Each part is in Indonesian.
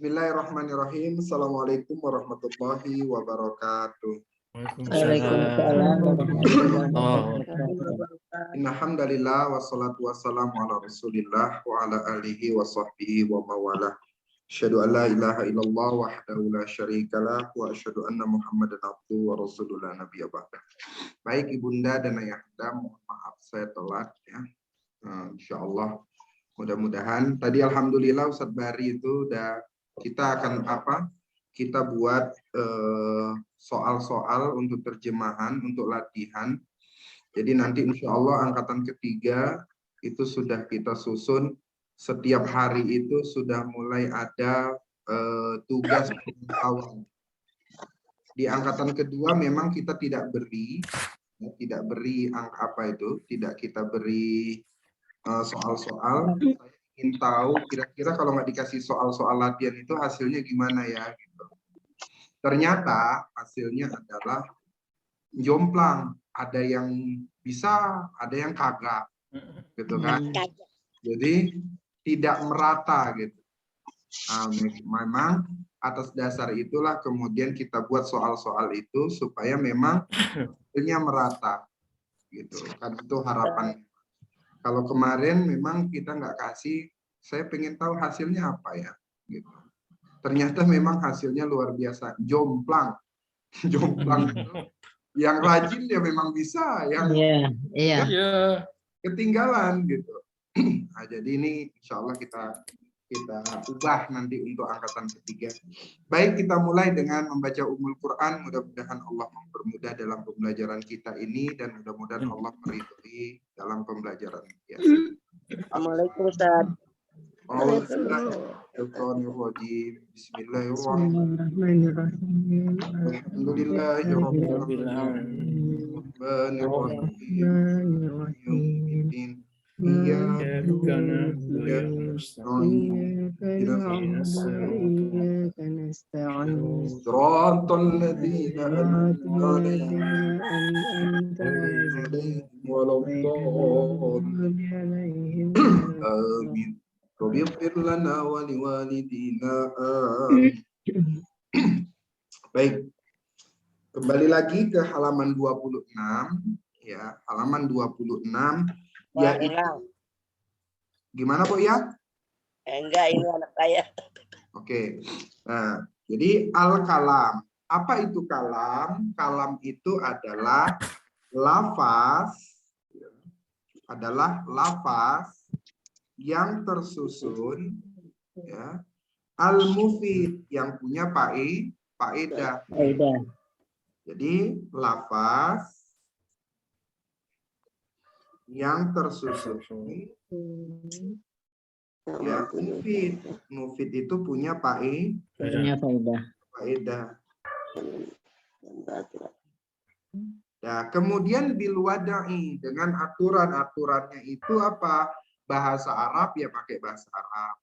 Bismillahirrahmanirrahim. Assalamualaikum warahmatullahi wabarakatuh. Waalaikumsalam warahmatullahi wabarakatuh. Innalhamdalillah wassalatu wassalamu ala Rasulillah wa ala alihi wa sahbihi wa mawalah. Asyhadu an la ilaha illallah wahdahu la syarikalah wa asyhadu anna Muhammadan abduhu wa rasulullah nabiyya ba'da. Baik Ibunda dan Ayahanda, mohon maaf saya telat ya. Insyaallah mudah-mudahan tadi alhamdulillah Ustadz Bari itu udah kita akan kita buat soal-soal untuk terjemahan, untuk latihan. Jadi nanti insya Allah angkatan ketiga itu sudah kita susun. Setiap hari itu sudah mulai ada tugas pengetahuan. Di angkatan kedua memang kita tidak beri tidak kita beri soal-soal. Ingin tahu kira-kira kalau nggak dikasih soal-soal latihan itu hasilnya gimana ya gitu. Ternyata hasilnya adalah jomplang, ada yang bisa, ada yang kagak gitu kan. Jadi tidak merata gitu. Memang atas dasar itulah kemudian kita buat soal-soal itu supaya memang hasilnya merata gitu kan, itu harapan. Kalau kemarin memang kita nggak kasih, saya pengen tahu hasilnya apa ya, gitu. Ternyata memang hasilnya luar biasa, jomplang, jomplang. Yang rajin ya memang bisa, yang ketinggalan gitu. Nah, jadi ini insya Allah kita ubah nanti untuk angkatan ketiga. Baik, kita mulai dengan membaca Ummul Quran. Mudah-mudahan Allah mempermudah dalam pembelajaran kita ini dan mudah-mudahan Allah meridhoi dalam pembelajaran kita. Assalamualaikum Ustaz. Bismillahirrahmanirrahim. Alhamdulillahirabbil alamin. إياك نعبد وإياك نستعين صراط الذين أنعمت عليهم ولا الضالين آمين رب اغفر لنا ولوالدينا آمين. Baik, kembali lagi ke halaman 26 ya, halaman 26. Ya, gimana Bu ya? Enggak, ini anak saya. Oke. Nah, jadi al-kalam. Apa itu kalam? Kalam itu adalah lafaz yang tersusun ya, al-mufid yang punya faedah. Jadi lafaz yang tersusun ya, mufid itu punya faedah. Nah, kemudian bilwadai dengan aturannya itu apa? Bahasa Arab ya pakai bahasa Arab.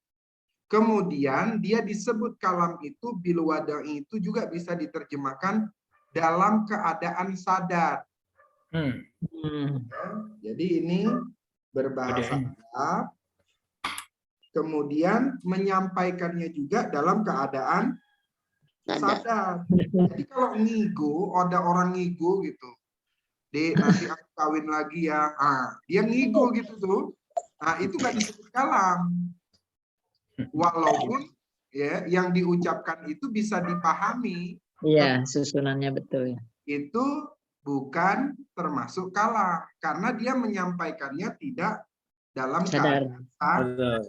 Kemudian dia disebut kalam itu bilwadai itu juga bisa diterjemahkan dalam keadaan sadar. Jadi ini berbahasa Arab, kemudian menyampaikannya juga dalam keadaan sadar. Jadi kalau ngigo, ada orang ngigo gitu, nanti aku kawin lagi ya, dia ngigo gitu tuh, itu nggak disebut kalam, walaupun ya yang diucapkan itu bisa dipahami. Iya, susunannya betul ya. Itu bukan termasuk kalam karena dia menyampaikannya tidak dalam keadaan sadar.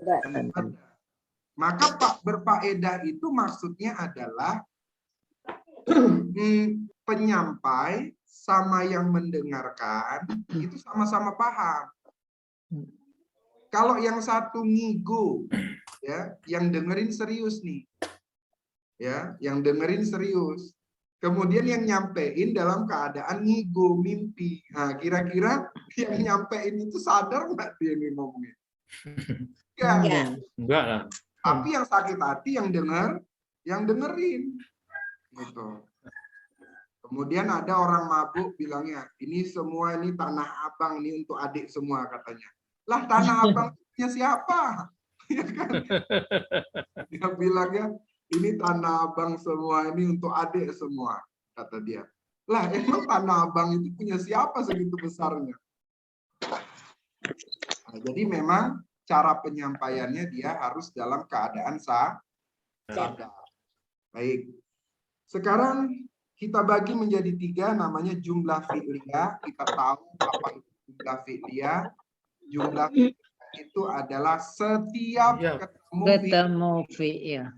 Maka berfaedah itu maksudnya adalah penyampai sama yang mendengarkan itu sama-sama paham. Kalau yang satu ngigo ya, yang dengerin serius nih. Ya, yang dengerin serius. Kemudian yang nyampein dalam keadaan ngigo, mimpi. Nah, kira-kira yang nyampein itu sadar nggak dia ngomongnya? Enggak lah. Tapi yang sakit hati yang dengerin. Gitu. Kemudian ada orang mabuk bilangnya, ini semua ini tanah abang ini untuk adik semua katanya. Lah tanah abang punya siapa? Ya kan? Dia bilangnya Ini Tanah Abang semua, ini untuk adik semua, kata dia. Lah, emang Tanah Abang itu punya siapa segitu besarnya? Nah, jadi memang cara penyampaiannya dia harus dalam keadaan sadar. Baik. Sekarang kita bagi menjadi 3, namanya jumlah fi'liyah. Kita tahu apa itu jumlah fi'liyah. Jumlah fi'liyah itu adalah setiap ketemu fi'il.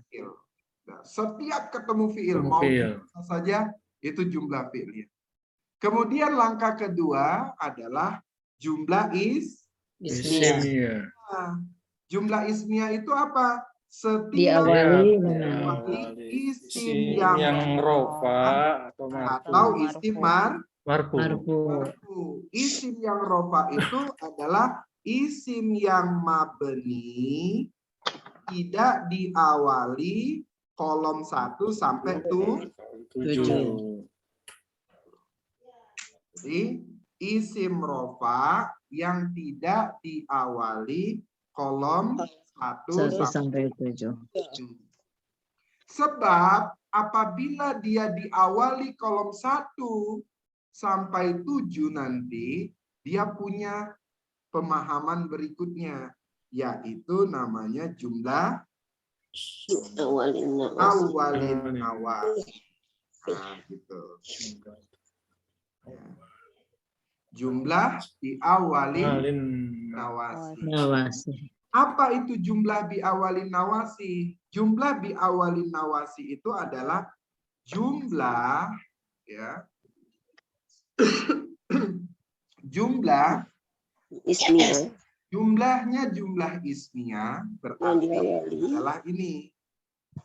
Nah, setiap ketemu fi'il mau apa saja itu jumlah fi'liyah. Kemudian langkah kedua adalah jumlah Ismiyah. Nah, jumlah ismiyah itu apa? Setiap Diawali isim yang rofa atau isim marfu. Isim yang rofa itu adalah isim yang mabni tidak diawali kolom 1 sampai 7. Jadi isim rofa yang tidak diawali kolom 1 sampai 7. Sebab apabila dia diawali kolom 1 sampai 7 nanti, dia punya pemahaman berikutnya, yaitu namanya jumlah awalin nawas. Nah, gitu. Ya. Jumlah diawalin nawasi. Apa itu jumlah biawalin nawasi? Jumlah biawalin nawasi itu adalah jumlah, ya, jumlah ismiyah. Jumlahnya jumlah ismiyah berarti adalah ini.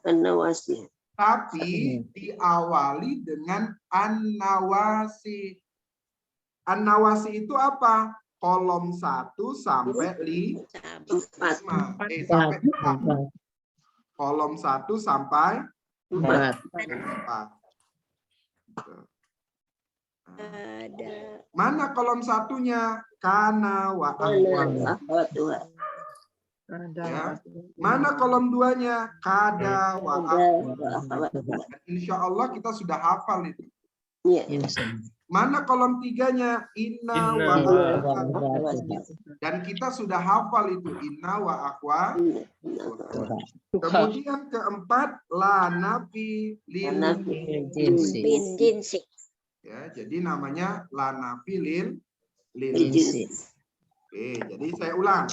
An-nawasi. Tapi diawali dengan an-nawasi. An-nawasi itu apa? Kolom 1 sampai 5. Sampai 4. Kolom 1 sampai 4. Mana kolom satunya? Kana wa akhwat. Ya. Mana kolom 2-nya? Kada wa akhwat. Insya Allah kita sudah hafal itu. Mana kolom 3-nya? Inna wa akhwat. Dan kita sudah hafal itu. Inna wa akhwat. Kemudian keempat, la nafi lil jinsi. Ya, jadi namanya la nafi lil jinsi. Oke, jadi saya ulang.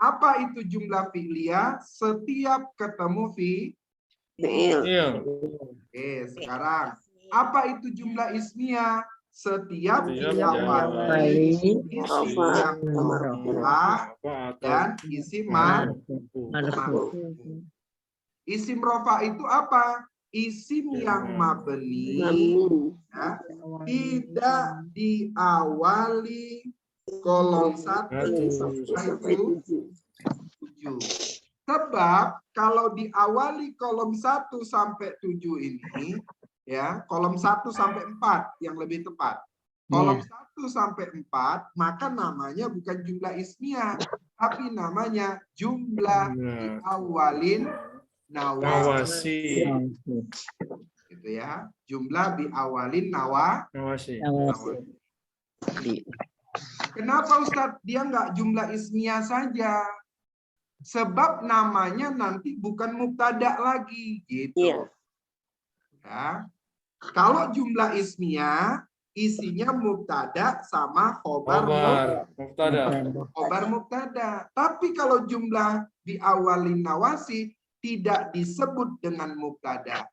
Apa itu jumlah fi'liyah? Setiap ketemu fi'il. Oke, sekarang apa itu jumlah ismiyah? Setiap diawali isim yang rofa dan isim marfu. Isim rofa itu apa? Isim yang mabni, ya, tidak diawali kolom 1 sampai 7. Sebab kalau diawali kolom 1 sampai 7 ini, ya, kolom 1 sampai 4 yang lebih tepat. Kolom 1 sampai 4 maka namanya bukan jumlah ismiyah, tapi namanya jumlah diawalin nawasi. Gitu ya. Jumlah diawalin nawasi. Kenapa Ustadz dia nggak jumlah ismiyah saja? Sebab namanya nanti bukan mubtada lagi, gitu. Ya. Kalau jumlah ismiyah isinya mubtada sama khobar mubtada. Tapi kalau jumlah diawalin nawasi tidak disebut dengan mubtada.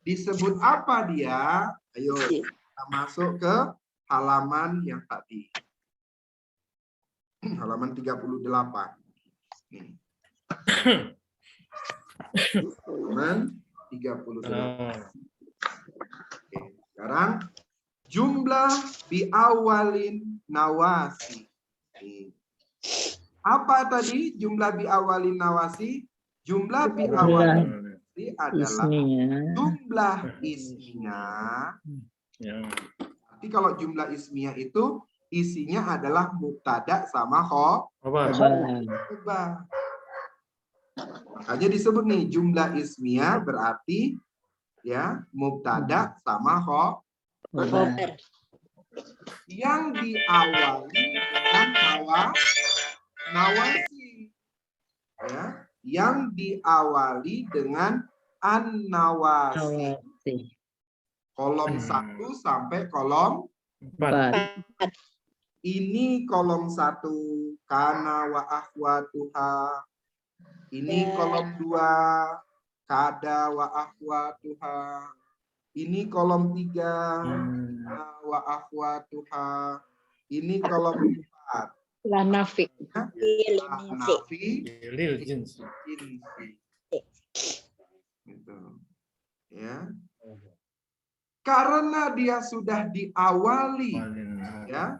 Disebut apa dia? Ayo kita masuk ke halaman yang tadi. Halaman 38. Nih. Halaman 38. Oke, sekarang jumlah biawalin nawasi. Apa tadi jumlah biawalin nawasi? Jumlah biawalin nawasi adalah jumlah ismiyah. Tapi kalau jumlah ismiyah itu isinya adalah mubtada sama khobar. Maka Makanya disebut nih jumlah ismiyah berarti ya mubtada sama Khobar. yang diawali dengan nawasi. Ya, yang diawali dengan an-nawasi. Kolom 1 sampai kolom 4. ini kolom 1 kana wa akhwatuha. Ini kolom 2 kada wa akhwatuha. Ini kolom 3 kana wa akhwatuha. Ini kolom 4 La nafi. nafi Lil jins. gitu. Ya. Karena dia sudah diawali ya,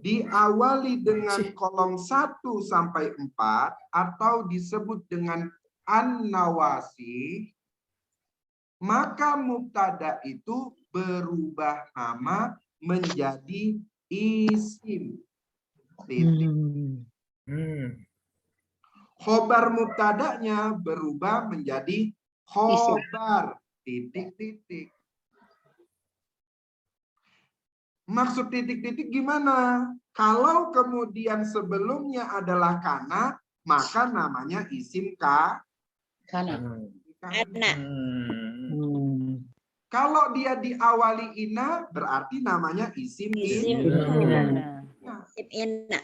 diawali dengan kolom 1 sampai 4 atau disebut dengan an-nawasi, maka mubtada itu berubah nama menjadi isim. Khobar mubtadanya berubah menjadi khobar titik-titik. Maksud titik-titik gimana? Kalau kemudian sebelumnya adalah kana, maka namanya isim Kana. Kalau dia diawali ina, berarti namanya isim Inna.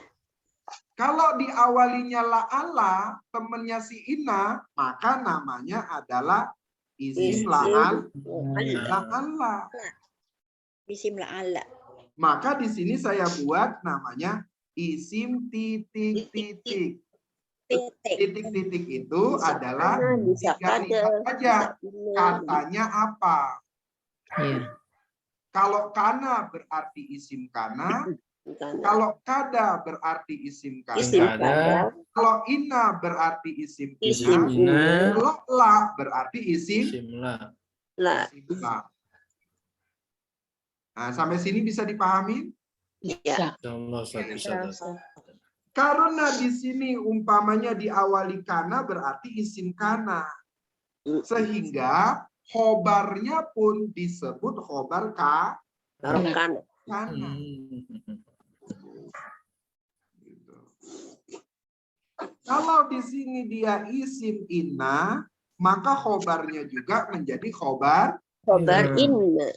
Kalau diawalinya la'ala, temennya si ina, maka namanya adalah isim la'ala. Isim la'ala. Maka di sini saya buat namanya isim titik-titik. Titik-titik itu adalah tiga lihat aja katanya apa. Kalau kana berarti isim kana, kalau kada berarti isim kada, kalau ina berarti isim ina, kalau la berarti isim la. Nah, sampai sini bisa dipahami? Bisa. Karena di sini umpamanya diawali kana berarti isim kana. Sehingga khobarnya pun disebut khobar kana. Kalau di sini dia isim inna, maka khobarnya juga menjadi khobar inna.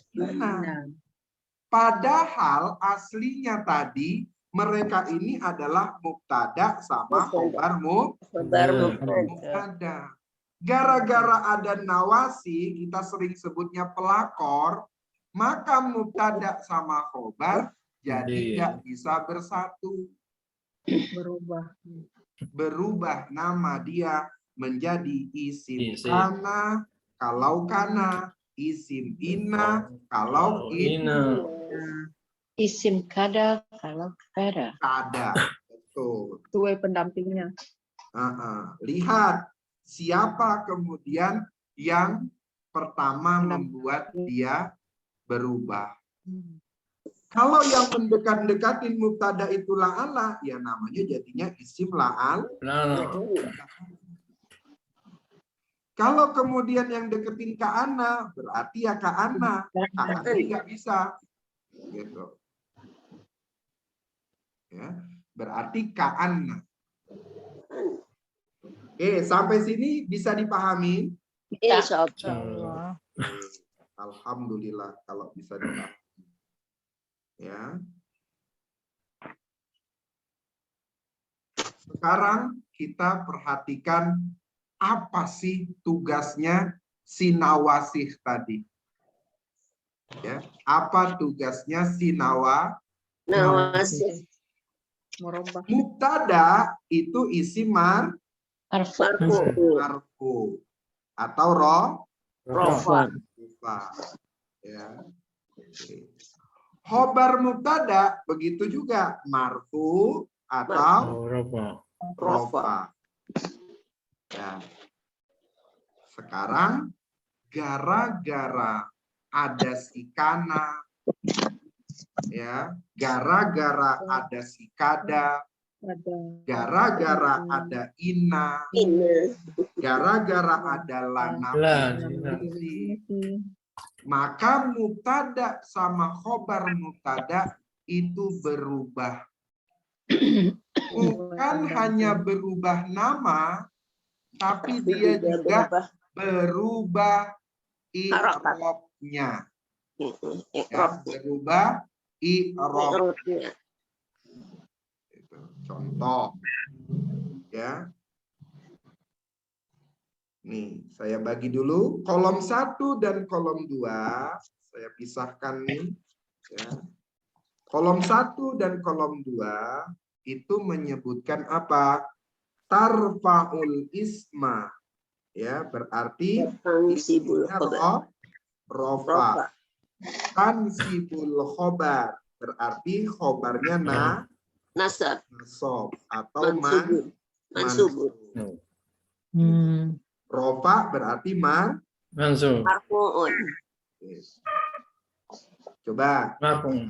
Padahal aslinya tadi mereka ini adalah mubtada sama khobar mubtada. Gara-gara ada nawasi, kita sering sebutnya pelakor, maka mubtada sama khobar jadi nggak bisa bersatu. Berubah nama dia menjadi isim kana, kalau kana, isim inna, kalau inna. Isim kada kalau kada. Kada, betul. Tuai pendampingnya. Lihat siapa kemudian yang pertama membuat dia berubah. Kalau yang mendekat-dekatin mubtada itu la'ala, ya namanya jadinya isim la'al. Kalau kemudian yang deketin ka'ana, berarti ya ka'ana. Ka'ana nggak bisa. Gitu. Ya, berarti ka'ana. Oke, sampai sini bisa dipahami? Insya Allah. Alhamdulillah kalau bisa dipahami. Ya. Sekarang kita perhatikan apa sih tugasnya si nawasih tadi? Ya, apa tugasnya si nawasih? Mubtada itu isi marfu atau rofa. Ya. Khobar mubtada begitu juga marfu atau rofa. Ya. Sekarang gara-gara ada si kana, ya, gara-gara ada si kada, gara-gara ada inna, Gara-gara adalah Lah, nafi, maka mubtada sama khobar mubtada itu berubah. Bukan hanya berubah nama, tapi dia juga berubah i'rabnya. Ya, berubah i'rabnya. Itu contoh. Ya. Nih, saya bagi dulu kolom 1 dan kolom 2. Saya pisahkan nih. Ya. Kolom 1 dan kolom 2 itu menyebutkan apa? Tarfa'ul isma. Ya, berarti isinya rofa. Tansibul khobar. Berarti khobarnya Nasab. nasob atau Mansub. Rofa berarti Mansub. Marfu'un. Coba. Marfu'.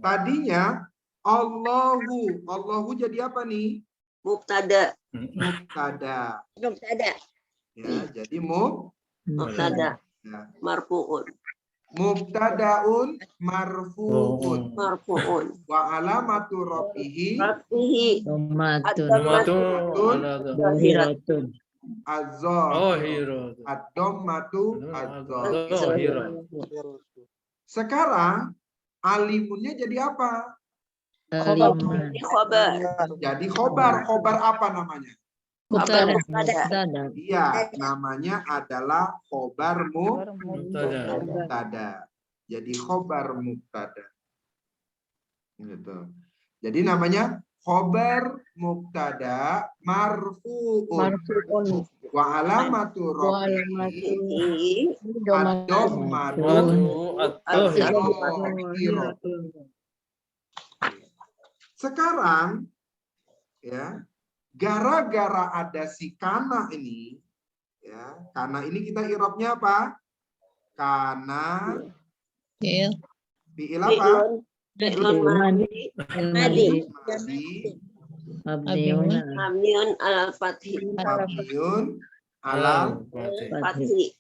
Tadinya Allahu jadi apa nih? Mubtada. Mubtada. Ya, jadi Mubtada. ya. Marfu'un. Mubtadaun marfu'un. Marfu'un. Wa alamatu rafihi Rafihi. Dhammatu Zahiratun. az-zahir. Zahiratun. Ad-dhammatu az-zahir. Zahiratun. Sekarang alimunnya jadi apa? Khobar. Jadi khobar. Khobar apa namanya? Mubtada. Iya, namanya adalah khobar Mubtada. mubtada. Jadi khobar mubtada. Gitu. Jadi namanya khobar mubtada marfu'un. Wa alamatu rafihi ad-dhammatu az-zahirah. Sekarang ya, gara-gara ada si kana ini, ya, kana ini kita i'rabnya apa? Kana fi'il apa? Madi. Mabniun alal fathi. Mabniun alal. Fathi.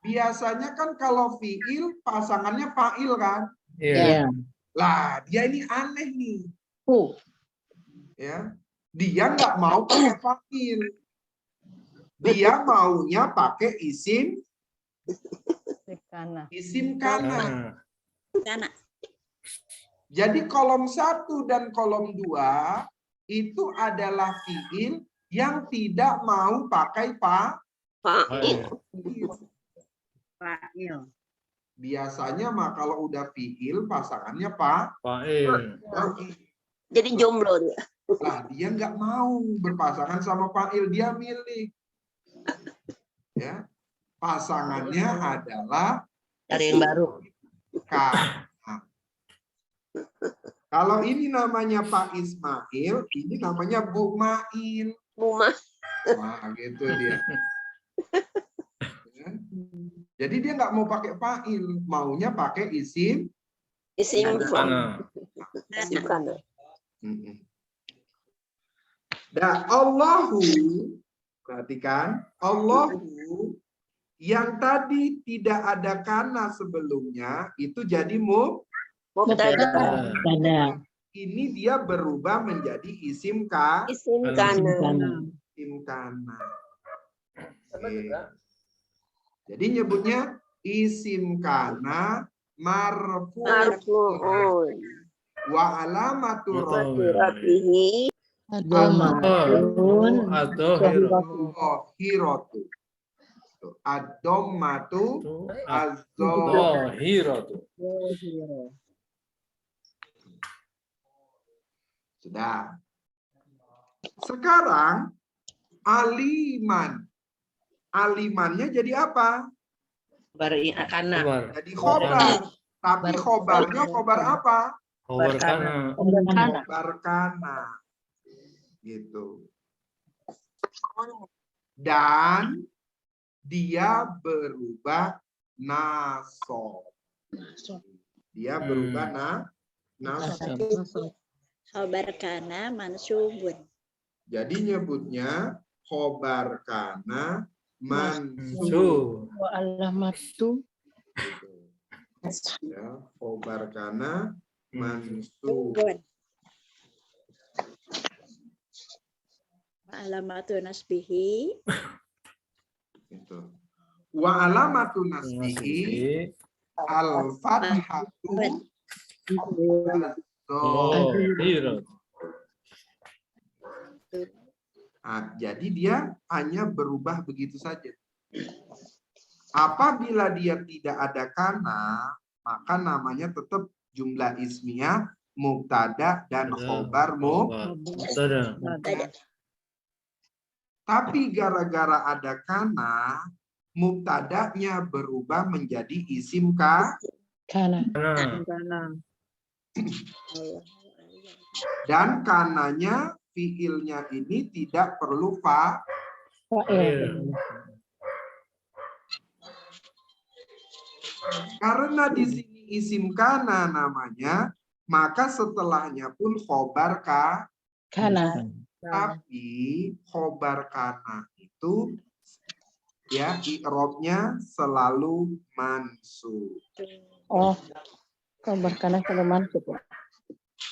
Biasanya kan kalau fi'il pasangannya fa'il kan? Iya. Lah, dia ini aneh nih. Ya, dia nggak mau pakai fa'il. Dia maunya pakai isim kana. Jadi kolom 1 dan kolom 2 itu adalah fi'il yang tidak mau pakai Fa'il. Biasanya mah kalau udah fi'il pasangannya fa'il. Jadi jomblo dia. Lah, dia nggak mau berpasangan sama fa'il, dia milih. Ya. Pasangannya adalah Cari yang baru. kana. Kalau ini namanya Pak Ismail, ini namanya Bu Mail. Buma. Wah, gitu dia. Ya. Jadi dia nggak mau pakai fa'il, maunya pakai isim. Isim Kana. kana. Dan Allahu, perhatikan, Allahu yang tadi tidak ada kana sebelumnya itu jadi Mubtada. ini dia berubah menjadi isim kana. Isim kana. Isim kana. Oke. Jadi nyebutnya isim kana marfu'un wa alamatu rafihi Ad-dhammatu ad-dhammatu az-zahiratu. Sudah. Sekarang aliman. Alimannya jadi apa? Kana. Jadi khobar. Tapi khobarnya khobar apa? Khobar kana. Khobar kana. Gitu. Dan dia berubah nasob. Dia berubah nasob. Khobar kana mansubun. Jadi nyebutnya khobar kana mansub. Su. Wa alamatu Ya, khobar kana mansub. Tungguan. Alamatu nasbihi. Itu. Wa alamatu nasbihi Nasbihi. al-fathatu Oh, iya. Nah, jadi dia hanya berubah begitu saja. Apabila dia tidak ada kana, maka namanya tetap jumlah ismiyah, mubtada dan khobar Mubtada. Tapi gara-gara ada kana, mubtadanya berubah menjadi isim kana. Kana. dan kananya fiilnya ini tidak perlu Fa'il. karena di sini isim kana namanya, maka setelahnya pun khobar Kana. tapi khobar kana itu ya i'rabnya selalu mansub. Oh, kabar kana kalau mansub.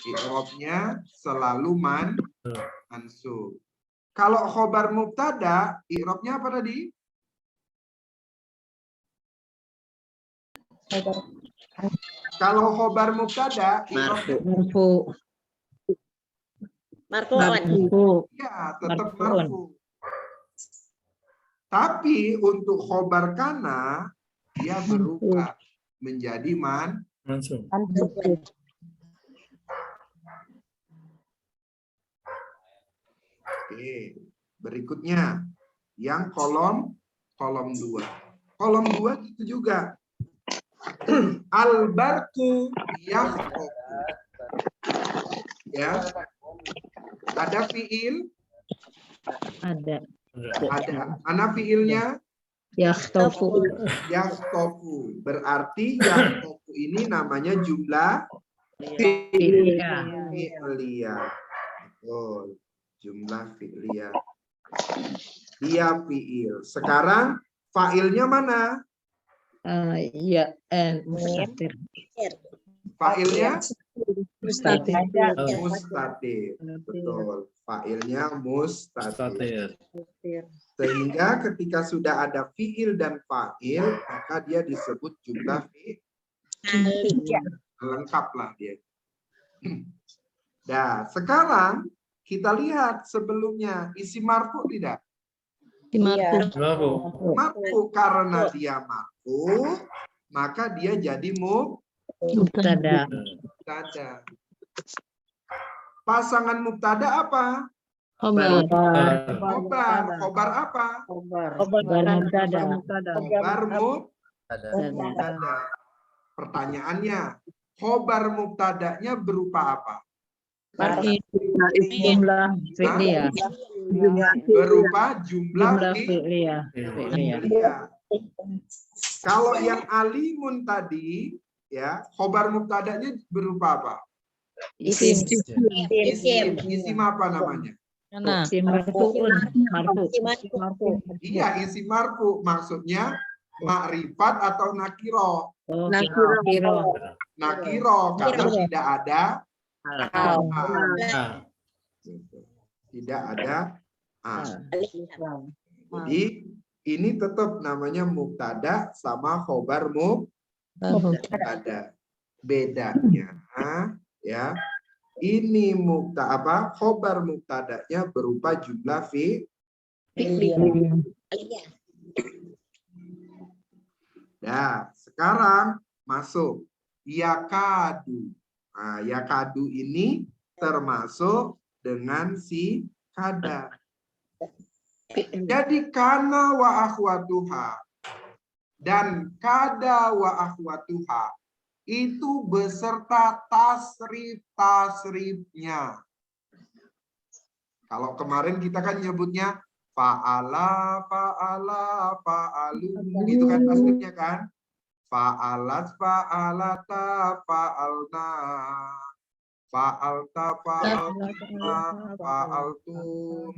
I'rabnya selalu mansub. Kalau khobar mubtada, i'rabnya apa tadi? Kalau khobar mubtada, i'rabnya Marfu. Marfu'un. Marfu. ya tetap Marfu'un. marfu. Tapi untuk khobar kana, dia berubah menjadi Mansub. Mansub. Oke, berikutnya yang kolom 2. Kolom 2 itu juga. Al-barku yakhtofu. Ya. Ada fiil? Ada. Ada. Mana fiilnya? Yakhtofu. Yakhtofu. Berarti yakhtofu ini namanya jumlah Fi'liyah. fi'liyah. Betul. Jumlah fi'liyah. Dia fi'il. Sekarang fa'ilnya mana? Ya, mustatir. Fa'ilnya Mustatir. mustatir. Betul. Fa'ilnya mustatir. Mustatir. Sehingga ketika sudah ada fi'il dan fa'il, maka dia disebut jumlah fi'il. Lengkaplah dia. Nah, sekarang kita lihat sebelumnya isi marfu tidak? Marfu. Bravo. Marfu karena dia marfu, maka dia jadi Mubtada. mubtada. Pasangan mubtada apa? Khobar. Khobar. Khobar apa? Khobar mubtada. Khobar Ada. mubtada. Pertanyaannya, khobar mubtadanya berupa apa? Jumlah fi'liyah. Berupa jumlah Fi'liyah. fi'liyah. Kalau yang alimun tadi, ya, khobar mubtadanya berupa apa? Isim. Isim apa namanya? Isim marfu'un. Marfu. Iya, isim marfu. Maksudnya makrifat atau nakiro. Oh, Nakiro. Nakiro karena tidak ada Ah. tidak ada Jadi ini tetap namanya mubtada sama khobar mubtada. Bedanya ya. Ini khobar mubtadanya berupa jumlah Nah, sekarang masuk yakadu. Nah, yakadu ini termasuk dengan si kada. Jadi kana wa akhwatuha dan kada wa akhwatuha itu beserta tasrif-tasrifnya. Kalau kemarin kita kan nyebutnya fa'ala, fa'ala, fa'alu, itu kan tasrifnya kan? Fa'alat, fa'alata, fa'alna, fa'alta, fa'altuna, fa'altum,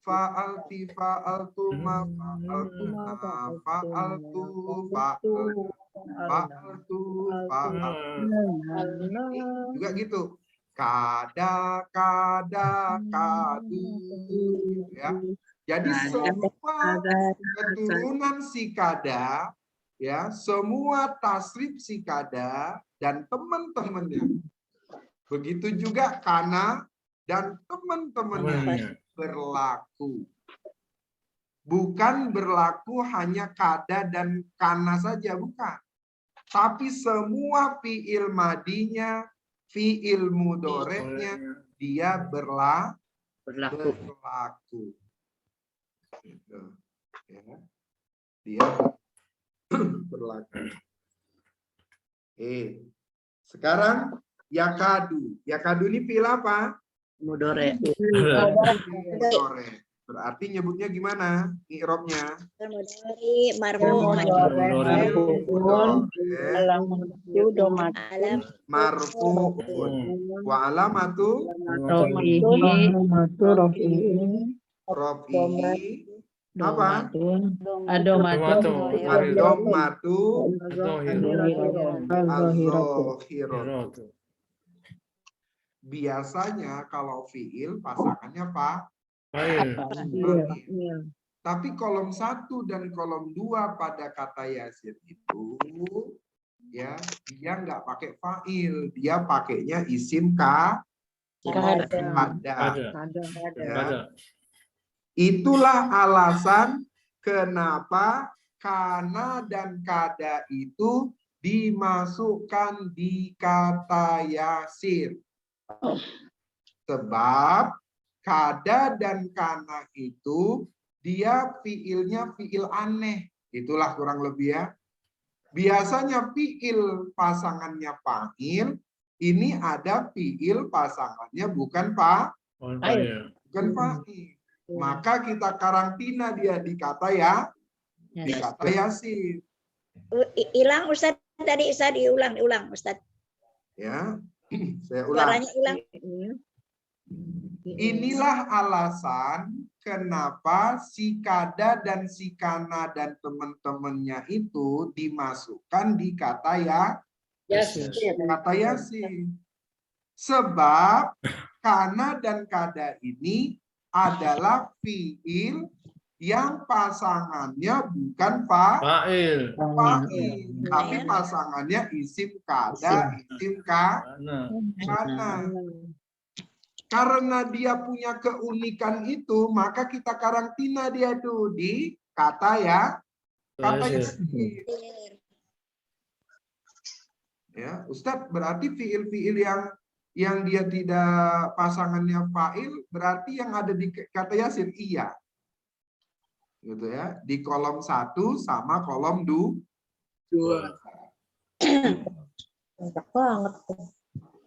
fa'alti, fa'altuma, fa'altuna, fa'altu, fa'altu, fa'altu. Juga gitu. Kada, kada, kadu, gitu ya. Jadi semua keturunan si kada, ya, semua tasrif si kada dan teman-temannya. Begitu juga kana dan teman-temannya berlaku. Bukan berlaku hanya kada dan kana saja, bukan. Tapi semua fi'il madinya, fi'il mudoreknya, dia berlaku. Gitu. Ya. Dia berlaku. Sekarang yakadu. Yakadu ini fi'il apa? Mudore. Mudore. Berarti nyebutnya gimana? I'rabnya? Mudhari marfu Marfu'un. Wa alamatu rafi'i apa? Adomatu. Ad-dhammatu Zohiratu. az-zahiratu. Biasanya kalau fi'il pasangannya Pak. Fa'il. Tapi kolom 1 dan kolom 2 pada kata yasir itu ya dia nggak pakai fa'il, dia pakainya isim kada. Ya. Itulah alasan kenapa kana dan kada itu dimasukkan di kata yasir. Sebab kada dan kana itu dia fiilnya fiil aneh. Itulah kurang lebih ya. Biasanya fiil pasangannya fa'il, ini ada fiil pasangannya bukan fa'il. Maka kita karantina dia di kata di kata yasir. Hilang Ustaz tadi, Ustaz diulang Ustaz. Ya, saya ulang. Suaranya hilang. Inilah alasan kenapa si kada dan si kana dan teman-temannya itu dimasukkan di kata kata yasir. Sebab kana dan kada ini adalah fiil yang pasangannya bukan fa'il, tapi pasangannya isim kada, isim kana. Karena dia punya keunikan itu, maka kita karantina dia tuh di kata yasir. Ya, Ustadz, berarti fiil-fiil yang dia tidak pasangannya fa'il, berarti yang ada di kata yasir iya. Gitu ya, di kolom 1 sama kolom 2. Enak banget tuh.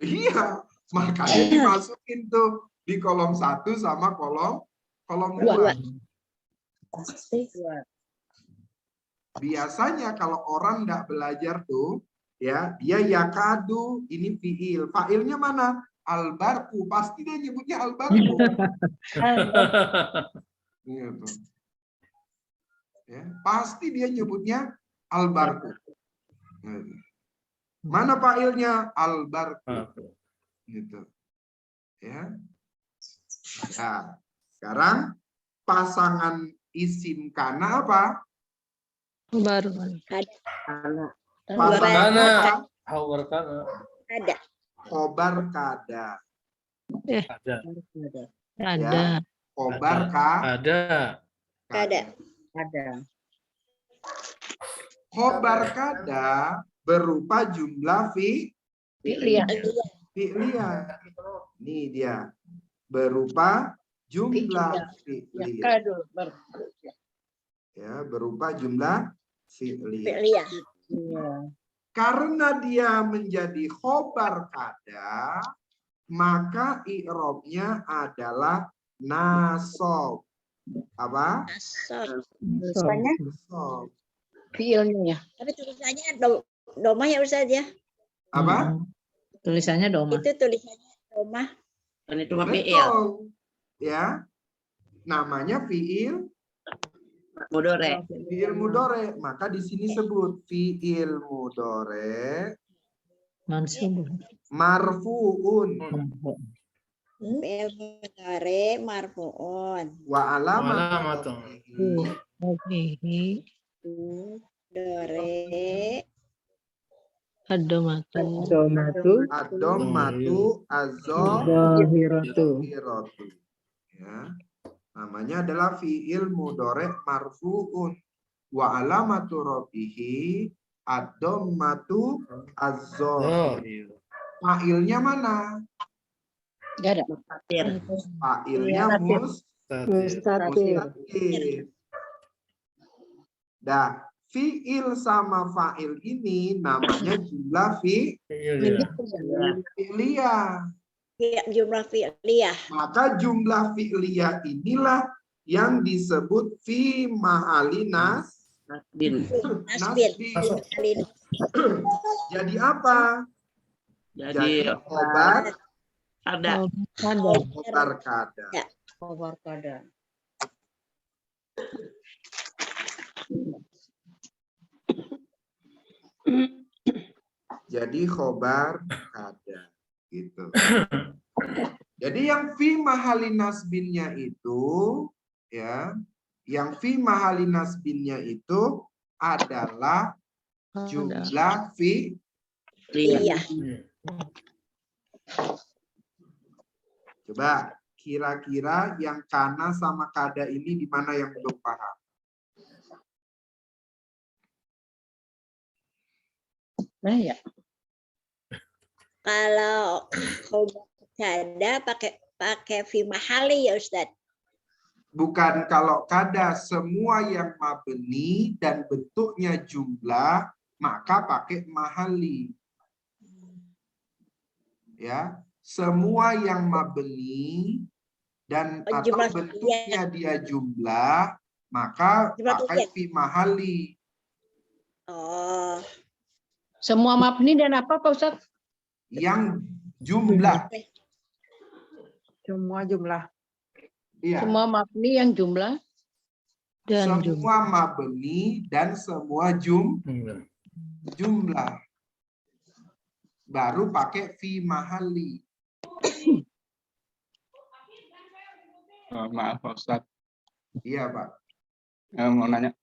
Iya, makanya dimasukin tuh di kolom 1 sama kolom 2. Pasti. Biasanya kalau orang nggak belajar tuh, ya dia yakadu, ini fiil. Fa'ilnya mana? Albarku. Pasti dia nyebutnya albarku. Gitu. Ya, pasti dia nyebutnya albarku. Mana fa'ilnya? Albarku. Gitu. Ya. Nah, sekarang pasangan isim kana apa? Baru. Pasangan Ada. khobar kada. Ada. Ya. Khobar Ada. Khobar kada berupa jumlah fi'liyah. Ini dia. Berupa jumlah fi'liyah. Ya, berupa jumlah fi'liyah. Karena dia menjadi khobar kada, maka i'rabnya adalah nasab. Apa? Nasab. Fiilnya. Tapi tulisannya doma ya Ustaz ya? Apa? Tulisannya doma. Itu tulisannya Rumah. Dan itu mah fi'il. Betul. Ya. Namanya fi'il Mudore. mudore. Maka di sini sebut fi'il mudore Mansub. marfu'un Fi'il mudhari marfu'un. wa alamat Alamatun. Fihi Mudhari ad-domatu ad-dhammatu zahiratu. az-zahiratu. Ya. Namanya adalah fi'il mudore marfu'un wa alamatu rafihi ad-dhammatu az-zahir. Fa'ilnya mana? Gak ada. Mustatir. Fa'ilnya Mustatir. mustatir. Dah, fi'il sama fa'il ini namanya jumlah Iya. fi'liyah. jumlah fi'liyah. Maka jumlah fi'liyah inilah yang disebut fi mahali Nasbin. Nasbin. nasbin. Jadi apa? Jadi khobar ada. khobar kada. Khobar kada. Jadi khobar kada gitu. Jadi yang fi mahali nasbinnya itu ya, yang fi mahali nasbinnya itu adalah jumlah Iya. Coba kira-kira yang kana sama kada ini di mana yang belum paham? Nah ya. Kalau khobar kada pakai fi mahali ya Ustaz. Bukan kalau kada, semua yang mabni dan bentuknya jumlah maka pakai mahali. Ya, semua yang mabni dan atau Jumlah bentuknya dia jumlah maka Jumlah pakai fi'il. fi mahali. Oh, Semua mabni dan apa Pak Ustaz? Yang jumlah. Semua jumlah. Iya. Semua mabni yang jumlah dan jumlah. Semua mabni dan semua jumlah. Baru pakai fi mahali. Maaf Pak Ustadz, Iya Pak. mau nanya.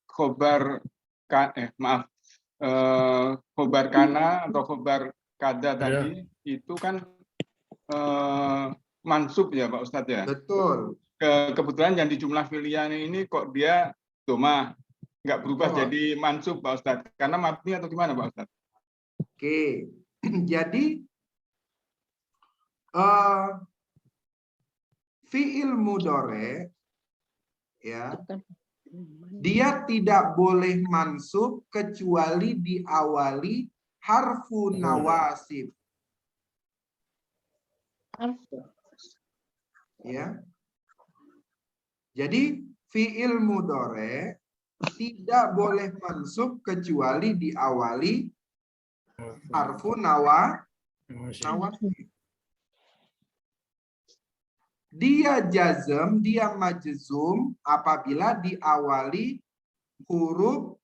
Khobar khobar kana atau khobar kada tadi itu kan mansub ya Pak Ustadz ya. Betul. Kebetulan yang di jumlah pilihan ini kok dia doma nggak berubah Oh. jadi mansub Pak Ustadz. Karena mabni atau gimana Pak Ustadz? Oke. Jadi fi'il mudore ya, dia tidak boleh mansub kecuali diawali harfu nawasib. Ya. Jadi fi'il mudore tidak boleh mansub kecuali diawali harfu nawasib. Dia jazm, dia majzum apabila diawali huruf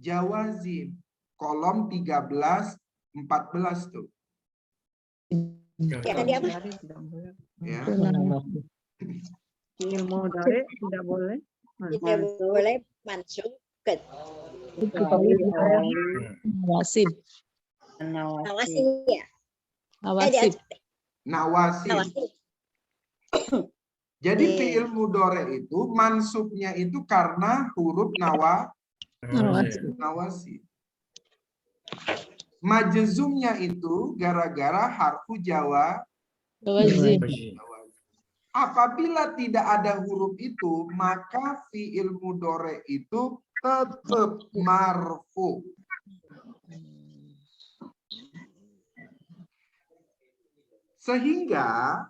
jawazim. Kolom 13, 14 tuh. ya tadi apa? Ya. Fi'il mudhari tidak boleh. Tidak boleh mansub ke Wasib. nawasi ya. Awasib. Nawasib. Nawasi. Jadi Oke. fi'il mudhore itu mansubnya itu karena huruf nawasib. Majzumnya itu gara-gara harfu Wazib. Apabila tidak ada huruf itu, maka fi'il mudhore itu tetap marfu. Sehingga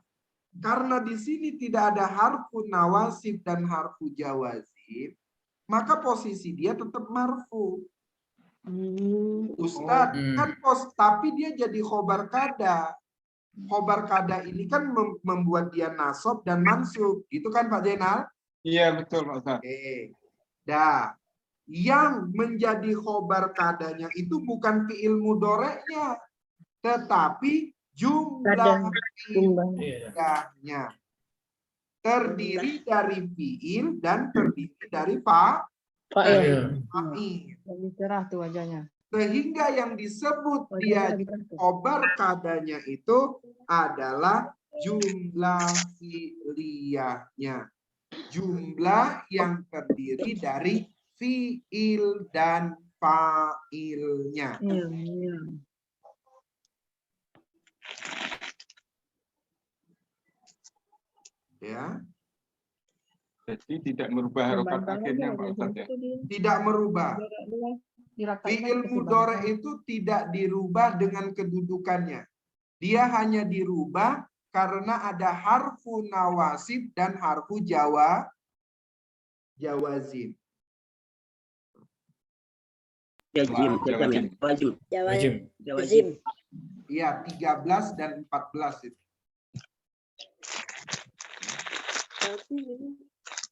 karena di sini tidak ada harfu nawasib dan harfu jawazib, maka posisi dia tetap marfu. Ustadz, kan tapi dia jadi khobar kada. Khobar kada ini kan membuat dia nasab dan mansub. Gitu kan Pak Zainal? Iya, betul Pak Ustadz. Oke. Dah. Yang menjadi khobar kadanya itu bukan fi'il mudhoreknya, tetapi jumlah fi'ilnya. Terdiri dari fi'il dan terdiri dari fa'il. Lebih cerah tuh wajahnya. Sehingga yang disebut dia khobar kadanya itu adalah jumlah fi'liyahnya. Jumlah yang terdiri dari fi'il dan fa'ilnya. Ya. Jadi tidak merubah harokat akhirnya Pak Ustadz ya? Tidak merubah. Fi'il mudhari itu tidak dirubah dengan kedudukannya. Dia hanya dirubah karena ada harfu nawasib dan harfu jawazim. Jawazim. Iya, 13 dan 14 itu.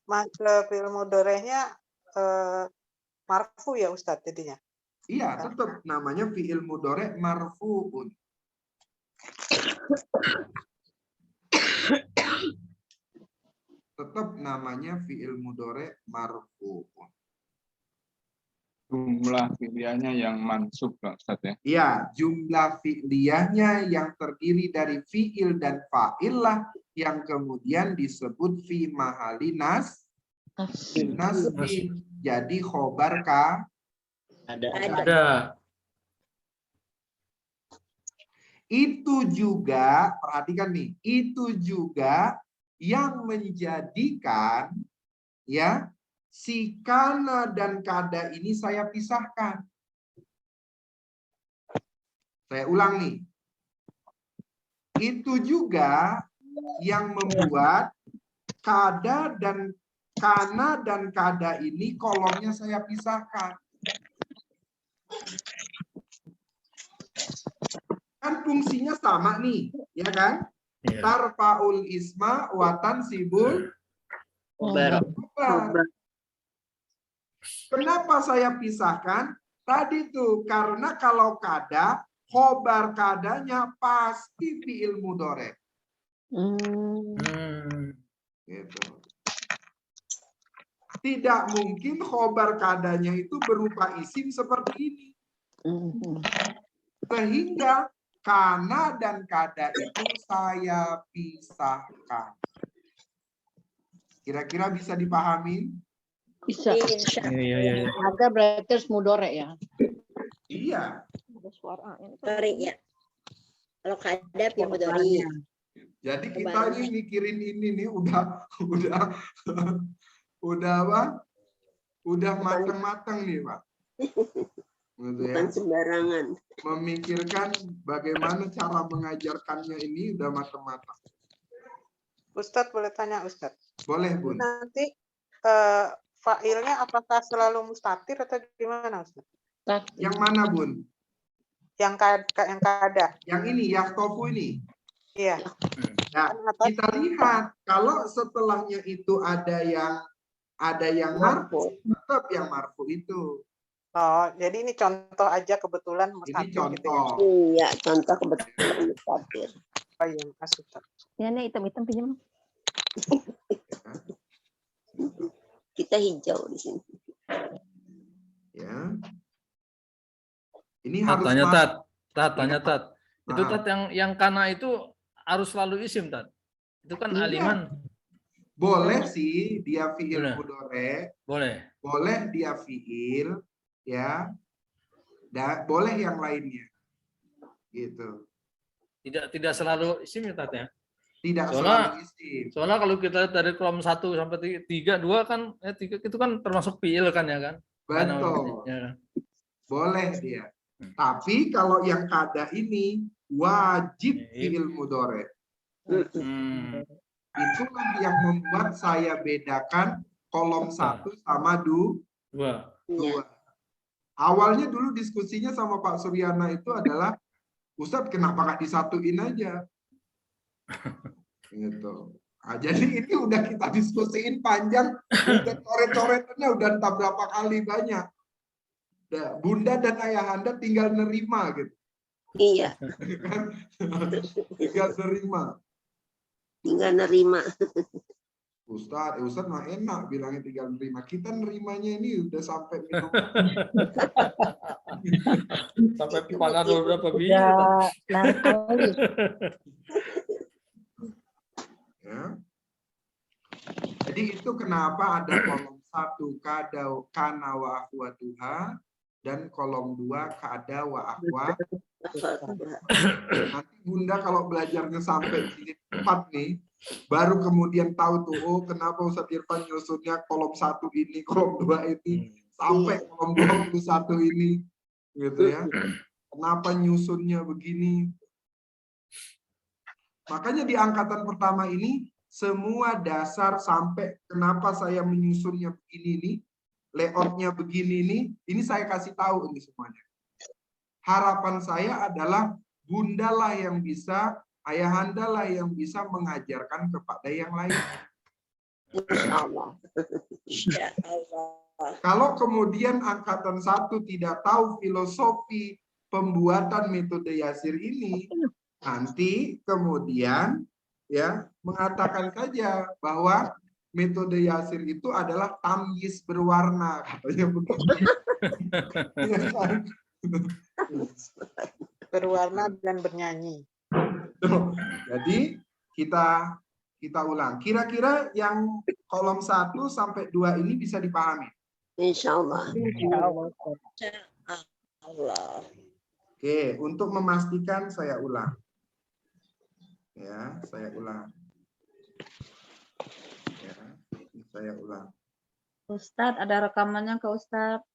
Fi'il mudhari'nya marfu ya Ustadz jadinya? Iya, tetap namanya fi'il mudhari' marfu'un. Tetap namanya fi'il mudhari' marfu'un. Jumlah fi'liyahnya yang mansub Pak Ustadz ya? Iya, jumlah fi'liyahnya yang terdiri dari fi'il dan fa'il lah yang kemudian disebut fi mahali nasbin. Jadi khobar Ada. Itu juga, perhatikan nih, itu juga yang menjadikan ya si kana dan kada ini saya pisahkan. Saya ulang nih. Itu juga yang membuat kada dan kana dan kada ini kolomnya saya pisahkan. Kan fungsinya sama nih, ya kan? Tarfaul isma wa tansibul khobar. Kenapa saya pisahkan? Tadi tuh karena kalau kada, khobar kadanya pasti fi'il mudhari'. Gitu. Tidak mungkin khobar kadanya itu berupa isim seperti ini. Sehingga kana dan kada itu saya pisahkan. Kira-kira bisa dipahami? Bisa. Iya. Ada berarti harus mudhari ya. Iya. Ada suara ini. Mudhari ya. Kalau kada fi'il mudhari. Jadi kita ini mikirin ini nih udah apa? Udah matang-matang nih, Pak. Gitu ya. Bukan sembarangan. Memikirkan bagaimana cara mengajarkannya ini udah matang-matang. Ustadz boleh tanya Ustadz? Boleh, Bun. Nanti fa'ilnya apakah selalu mustatir atau gimana Ustadz? Yang mana, Bun? Yang kada. Yang ini, yaktofu ini. Iya. Nah, kita lihat kalau setelahnya itu ada yang marfu, tetap yang marfu itu. Oh, jadi ini contoh aja kebetulan mustatir. Ini contoh. Gitu ya? Iya, contoh kebetulan mustatir. Oh iya, Ustadz. Ya, nih hitam-hitam pinjam. Kita hijau di sini. Ya. Ini harus Tanya Tat. Itu Nah. Tat yang kana itu harus selalu isim Tat. Itu kan Iya. aliman. Boleh sih dia fi'il Boleh. mudhari', Boleh. boleh dia fi'il, ya. Dan boleh yang lainnya. Gitu. Tidak selalu isim ya Tat ya. Tidak Soalnya- selalu isim. Soalnya kalau kita dari kolom 1 sampai 3, 2 kan 3 itu kan termasuk fi'il kan ya kan? Betul. Ya. Boleh dia. Tapi kalau yang kada ini wajib fi'il mudhari'. Itulah yang membuat saya bedakan kolom 1 sama 2. Dua. Awalnya dulu diskusinya sama Pak Suryana itu adalah, Ustadz kenapa nggak disatuin aja? Gitu. Nah, jadi ini udah kita diskusiin panjang, udah coret-coretannya udah entah berapa kali banyak. Bunda dan ayahanda tinggal nerima gitu. Iya, Tinggal nerima. tinggal nerima. Ustadz mah enak bilangnya tinggal nerima. Kita nerimanya ini udah sampai minum. Sampai panadol berapa biji? Udah narkolis. Ya. Jadi itu kenapa ada kolom 1 kana wa akhwatuha dan kolom 2 kada wa akhwat. Nanti Bunda kalau belajarnya sampai jilid 4 nih, baru kemudian tahu tuh, oh kenapa Ustadz Irfan nyusunnya kolom 1 ini, kolom 2 ini, sampai kolom 21 ini, gitu ya. Kenapa nyusunnya begini? Makanya di angkatan pertama ini, semua dasar sampai kenapa saya menyusunnya begini nih, layoutnya begini nih, ini saya kasih tahu ini semuanya. Harapan saya adalah Bunda lah yang bisa, ayahanda lah yang bisa mengajarkan kepada yang lain. Insya Allah. Insya Allah. Kalau kemudian angkatan 1 tidak tahu filosofi pembuatan metode Yasir ini, nanti kemudian ya mengatakan saja bahwa metode Yasir itu adalah tamyiz berwarna, katanya begitu. Ya kan? Berwarna dan bernyanyi. Jadi kita ulang. Kira-kira yang kolom 1 sampai 2 ini bisa dipahami. Insya Allah. Allah. Oke, untuk memastikan saya ulang. Ya, saya ulang. Ya, saya ulang. Ustadz, ada rekamannya ke Ustadz.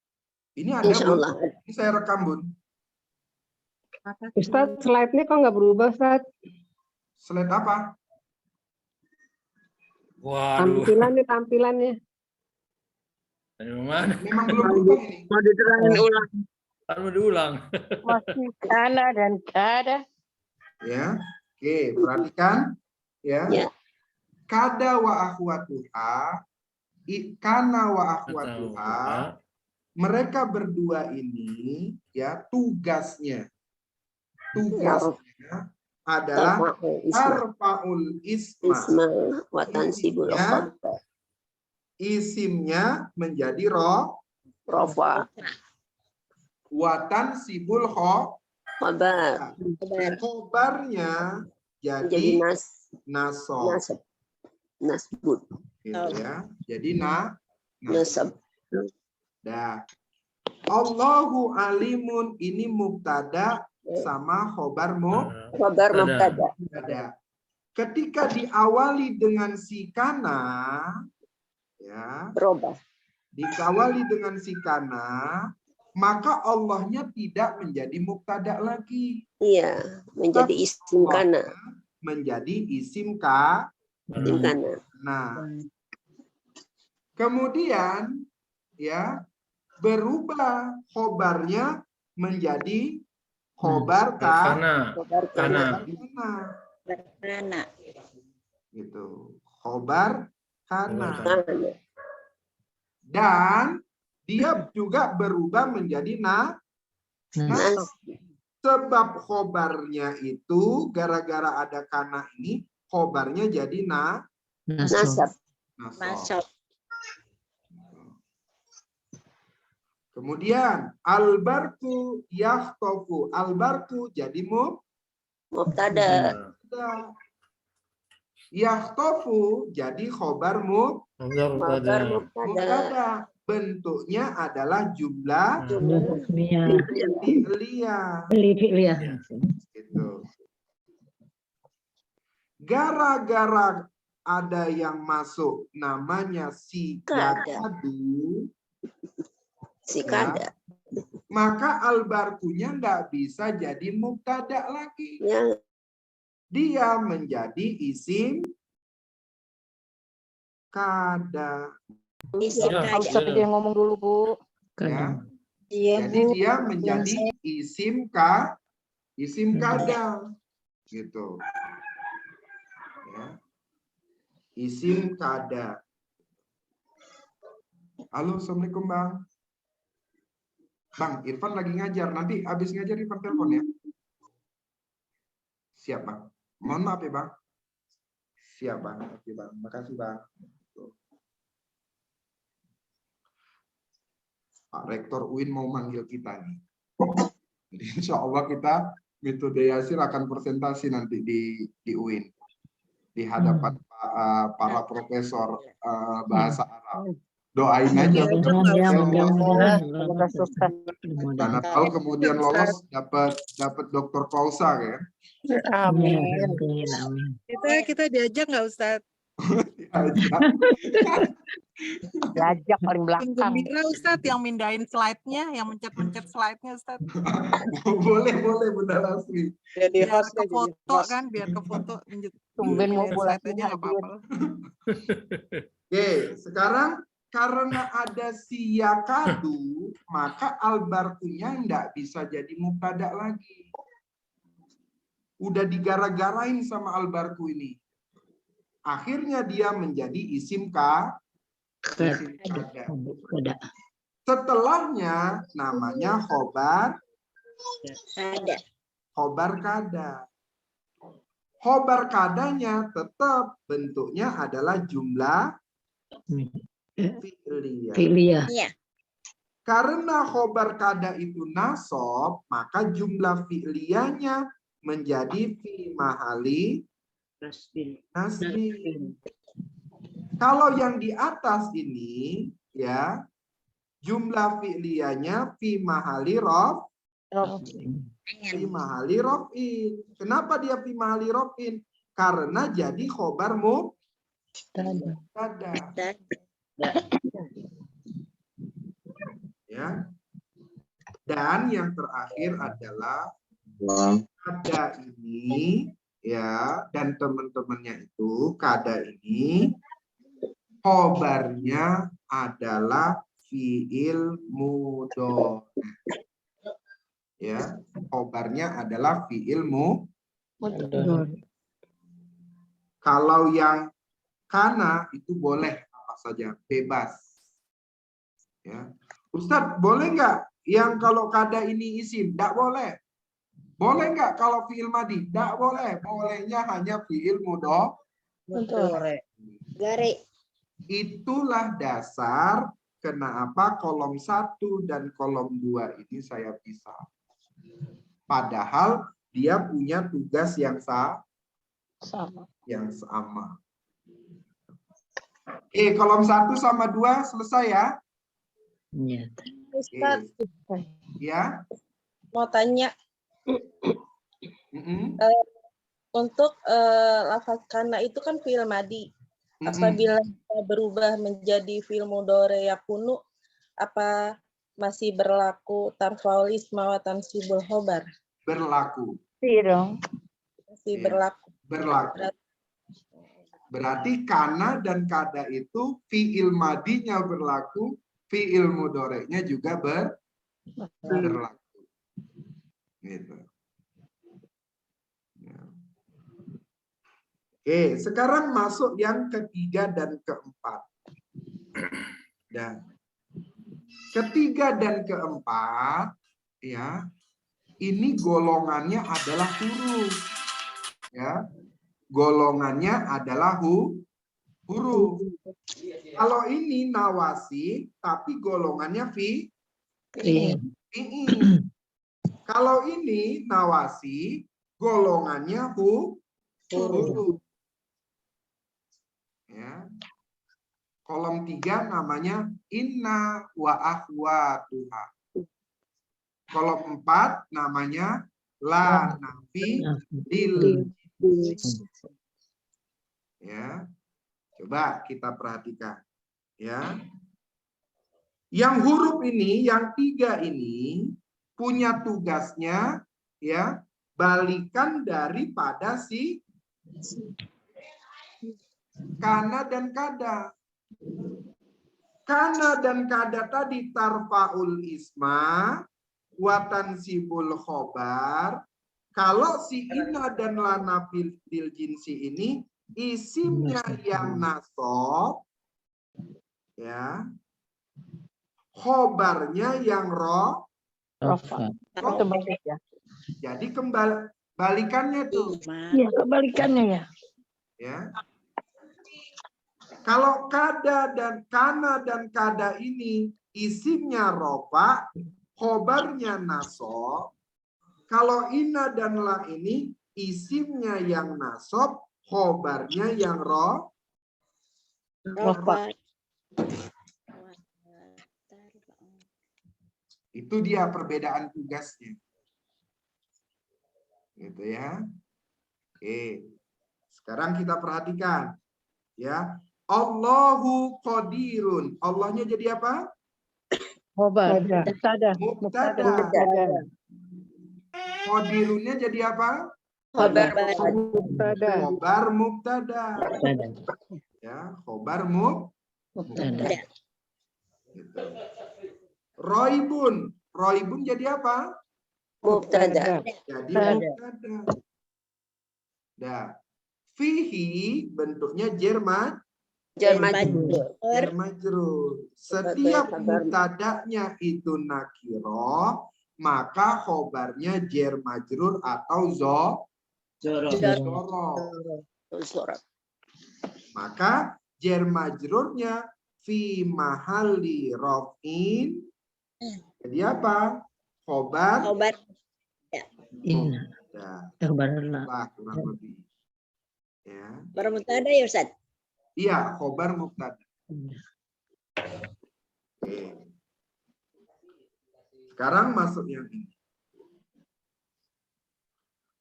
Ini ada, Insya Bun. Allah. Ini saya rekam, Bun. Makasih. Ustadz, slide-nya kok nggak berubah, Ustadz? Slide apa? Waduh. Tampilannya. Dari mana? Memang belum berubah ini. Mau diterangin ulang. Kan mau diulang. Masih kana dan kada. Ya. Oke, perhatikan ya. Ya. Kada wa akhwatuha, kana wa akhwatuha, mereka berdua ini ya tugasnya adalah arfaul isma. Isma watan sibul Ya. khobar. Isimnya menjadi Rofa. watan sibul Khobar. khobarnya Jadi jadi nasob. Nasbut. Gitu ya. Jadi Nasab. Nah, Allahu alimun ini mubtada sama khobar Khobar mubtada. mubtada. Ketika diawali dengan si kana, ya, Robah. dikawali dengan si kana, maka Allahnya tidak menjadi mubtada lagi, Iya, menjadi isim kana. menjadi isim Isim kana. Nah, kemudian ya berubah khobarnya menjadi khobar Karena Khobar Kana. Karena gitu, khobar kana. kana. Dan dia juga berubah menjadi Nas. sebab khobarnya itu gara-gara ada kana ini khobarnya jadi Nasab. masuk Kemudian albarku yahtofu, albarku jadi Mubtada. mubtada. Yahtofu jadi khobar Khobar mubtada. mubtada. Bentuknya adalah jumlah fi'liyah. Gitu. Gara-gara ada yang masuk namanya si yakadu, Si kada. maka albarkunya nggak bisa jadi mubtada lagi. Yang Dia menjadi isim kada. isim Ya, kada. Ustadz yang ngomong dulu, Bu. Ya. Iya, Jadi Bu. dia menjadi isim kada gitu. Ya. Isim kada. Halo, Assalamualaikum Bang. Bang, Irfan lagi ngajar. Nanti habis ngajar Irfan telepon ya. Siap Bang. Mohon maaf ya Bang. Siap Bang. Oke Bang. Makasih Bang. Pak Rektor UIN mau manggil kita nih. Jadi insya Allah kita metode Yasin akan presentasi nanti di UIN. Di hadapan para profesor bahasa Arab. Doain aja. Semoga sukses. Karena tahu kemudian lolos dapat doktor klausa kan. Amin. Kita diajak nggak Ustadz? Diajak paling Tim belakang. gembira Ustadz yang mindahin slide-nya, yang mencet-mencet slide-nya Ustadz. boleh Bunda Lasmi. Biar ke foto kan, biar ke foto. Tumben mau Lihat bola slide aja nggak apa-apa. Oke, sekarang karena ada siyakadu, maka albarkunya enggak bisa jadi mubtada lagi. Udah digara-garain sama albarku ini. Akhirnya dia menjadi isim kada. Setelahnya namanya khobar kada. Khobar kadanya tetap bentuknya adalah jumlah fi'liyah. Iya. Karena khobar kada itu nasab, maka jumlah fi'liyahnya menjadi fi mahali nasbin. Kalau yang di atas ini ya jumlah fi'liyahnya fi mahali raf'in. Kenapa dia fi mahali raf'in? Karena jadi khobar mubtada. Ya. Dan yang terakhir adalah kada ini ya, dan teman-temannya itu kada ini khobarnya adalah fi'il mudhari. Ya, khobarnya adalah fi'il mudhari. Kalau yang kana itu boleh apa saja, bebas. Ya. Ustadz, boleh nggak yang kalau kada ini isim? Nggak boleh. Boleh nggak kalau fi'il madi? Nggak boleh. Bolehnya hanya fi'il mudhari. Itulah dasar kenapa kolom 1 dan kolom 2 ini saya pisah. Padahal dia punya tugas yang sama. Kolom 1 sama 2 selesai ya? Ustaz, Ya. mau tanya untuk lafaz kana itu kan fi'il madi. Apabila berubah menjadi fi'il mudhari yakunu, apa masih berlaku tarfa'ul isma wa tansibul khobar? Berlaku. Iya dong. Masih Ya. berlaku. Berarti kana dan kada itu fi'il madinya berlaku, fi'il mudhari'nya juga berlaku. Gitu. Ya. Oke, sekarang masuk yang ketiga dan keempat. Dan ketiga dan keempat, ya, ini golongannya adalah huruf. Ya, golongannya adalah huruf. Kalau ini nawasi, tapi golongannya fi'il. Kalau ini nawasi, golongannya huruf. Ya. Kolom 3 namanya inna wa akhwatuha. Kolom 4 namanya la nafi lil. Ya. Coba kita perhatikan. Ya. Yang huruf ini, yang 3 ini punya tugasnya ya, balikan daripada si kana dan kada. Kana dan kada tadi tarfaul isma watan sibul khobar. Kalau si inna dan lana fil jinsi ini isimnya yang nasab, ya, khobarnya yang Rofa. Itu bagus ya. jadi balikannya tuh, Iya, kebalikannya ya. ya. Kalau kada dan kana dan kada ini isimnya rofa, khobarnya nasab. Kalau inna dan la ini isimnya yang nasab, khobarnya yang Rofa. Itu dia perbedaan tugasnya. Gitu ya. Oke. Sekarang kita perhatikan. Ya. Allahu qadirun. Allahnya jadi apa? Khobar. Mubtada. Mubtada. Qadirunnya jadi apa? Khobar Mubtada. Khobar mubtada. Ya, khobar mubtada. Gitu. Roibun. Roibun jadi apa? mubtada. Jadi mubtada. Nah, fihi bentuknya jar majrur. Setiap mubtadanya itu nakiro, maka khobarnya jar majrur atau Surat. maka jar majrurnya fi mahalli raf'in. Jadi apa? Khobar. Inna. Nah, Khobarna. kurang lebih. Ya. Bermutada ya Ustaz. Iya, khobar mubtada. Oke. Sekarang masuk yang ini.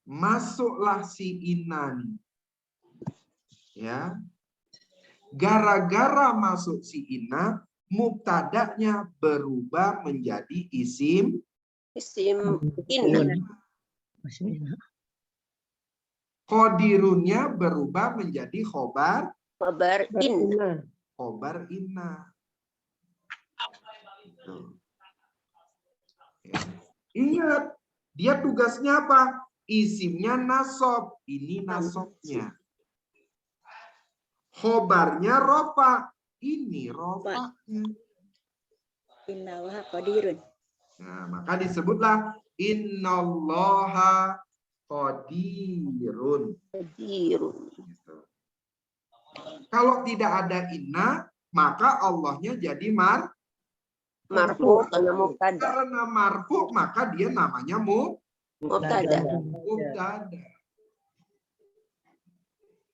Masuklah si inna nih. Ya. Gara-gara masuk si inna, mubtadanya berubah menjadi isim inna. Qadirunnya berubah menjadi khobar inna. Gitu. Ya. Ingat, dia tugasnya apa? Isimnya nasab, ini nasabnya. Khobarnya rofa, ini rofanya. Innallaha qadirun. Nah, maka disebutlah innallaha qadirun. Gitu. Kalau tidak ada inna, maka Allahnya jadi Marfu karena mubtada. Karena marfu, maka dia namanya Mubtada. mubtada.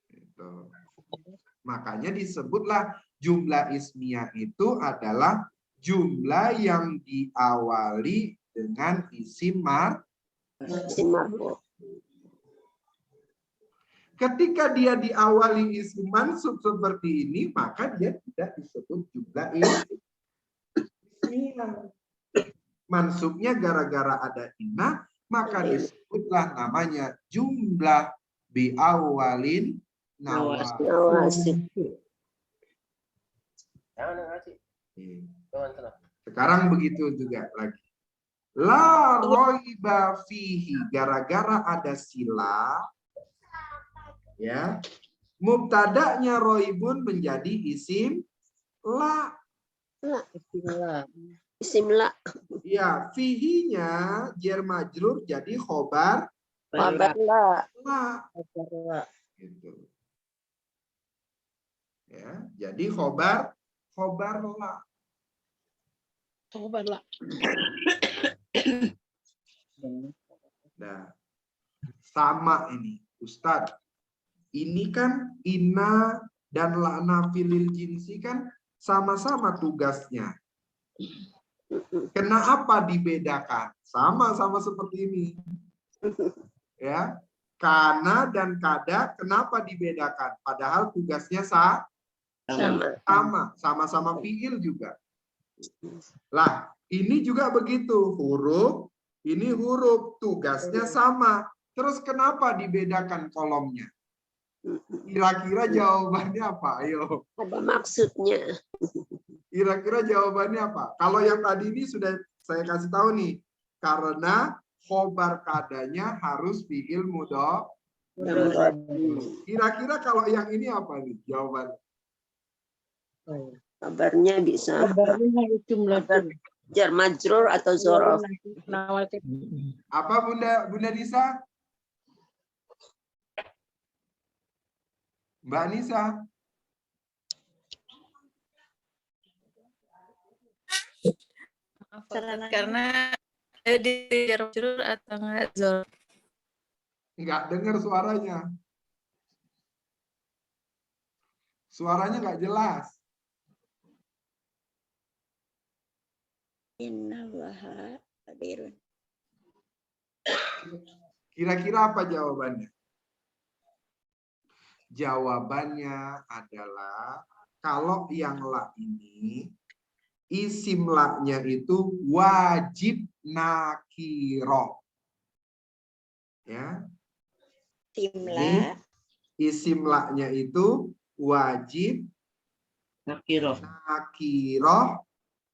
Gitu. Makanya disebutlah jumlah ismiyah itu adalah jumlah yang diawali dengan isim marfu. Ketika dia diawali isim mansub seperti ini, maka dia tidak disebut jumlah ismiyah. Mansubnya gara-gara ada inna, maka disebutlah namanya jumlah biawalin nawasib. Sekarang begitu juga lagi. La roiba fihi, gara-gara ada sila, ya, mubtada'nya roibun menjadi isim la. Isim la. Ya, fihinya jar majrur jadi khobar la. Gitu. Ya, jadi khobar la. Nah, sama ini, Ustadz. Ini kan inna dan la'na filil jinsi kan sama-sama tugasnya. Kenapa dibedakan? Sama-sama seperti ini. Ya, kana dan kada kenapa dibedakan? Padahal tugasnya sama-sama fiil juga. Lah, ini juga begitu, huruf, ini huruf, tugasnya sama. Terus kenapa dibedakan kolomnya? Kira-kira jawabannya apa? Ayo. Ada maksudnya. Kira-kira jawabannya apa? Kalau yang tadi ini sudah saya kasih tahu nih. Karena khobar kadanya harus fi'il mudhari. Kira-kira kalau yang ini apa nih jawabannya? Kabarnya bisa Kabarnya jumlah jar majrur atau zorof. Apa Bunda Nisa? Mbak Nisa? Karena di jar majrur atau enggak zorof. Nggak dengar suaranya. Suaranya nggak jelas. Innallaha qadirun. Kira-kira apa jawabannya? Jawabannya adalah kalau yang la ini isim la-nya itu wajib nakiroh. Ya. Timla. Isim la-nya itu wajib Nakiroh.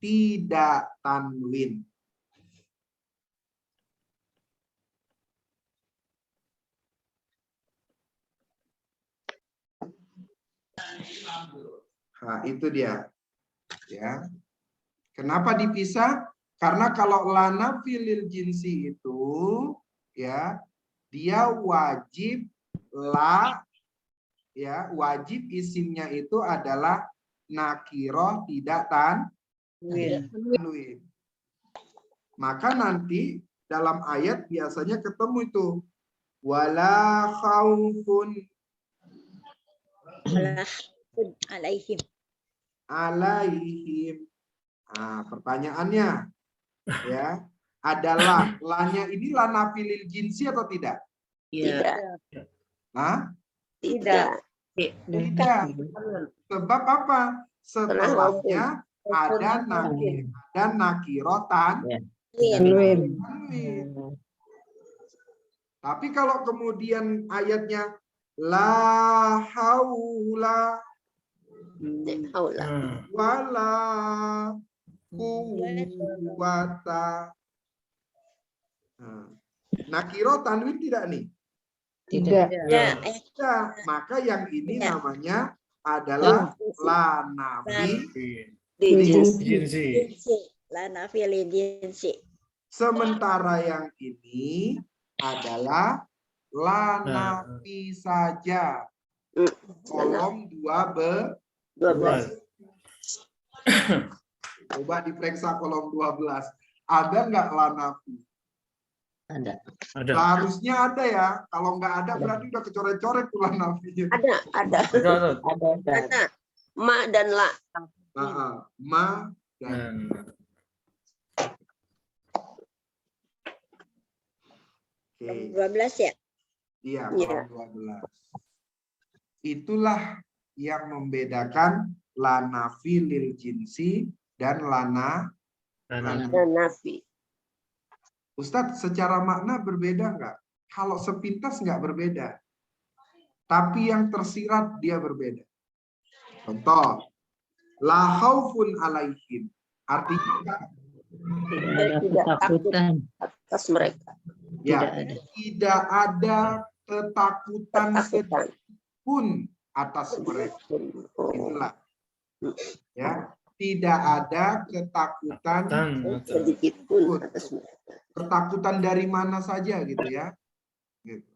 tidak tanwin. Nah, itu dia. Ya. Kenapa dipisah? Karena kalau lana filil jinsi itu ya, dia wajib wajib isimnya itu adalah nakiroh tidak tanwin. Maka nanti dalam ayat biasanya ketemu itu wala khaufun alaihim. Nah, pertanyaannya ya adalah lanya ini lana filil jinsi atau tidak? Tidak. Nah, Tidak. tidak. Sebab apa? Setelahnya ada nakirotan. Tapi kalau kemudian ayatnya la haula wala quwwata. Nakiro tanwin tidak nih? Tidak. Tidak. Maka yang ini namanya adalah la nafi Jinsi. La nafi lil jinsi. Sementara yang ini adalah la nafi saja. Kolom 12. Coba diperiksa kolom 12. Ada nggak la nafi? Ada. Harusnya ada ya. Kalau nggak ada berarti udah kecoret-coret tuh la nafinya. Ada. Ma dan la. Ma dan Oke. 12 ya? Iya, kolom 12. Itulah yang membedakan lana filil jinsi dan lana nafi. Ustadz, secara makna berbeda nggak? Kalau sepintas nggak berbeda. Tapi yang tersirat dia berbeda. Contoh, la khaufun alaihim. Artinya tidak ketakutan atas mereka. Ya, tidak ada ketakutan sedikitpun atas mereka. Itulah. Ya, tidak ada ketakutan sedikitpun atas mereka. Ketakutan dari mana saja gitu ya. Gitu.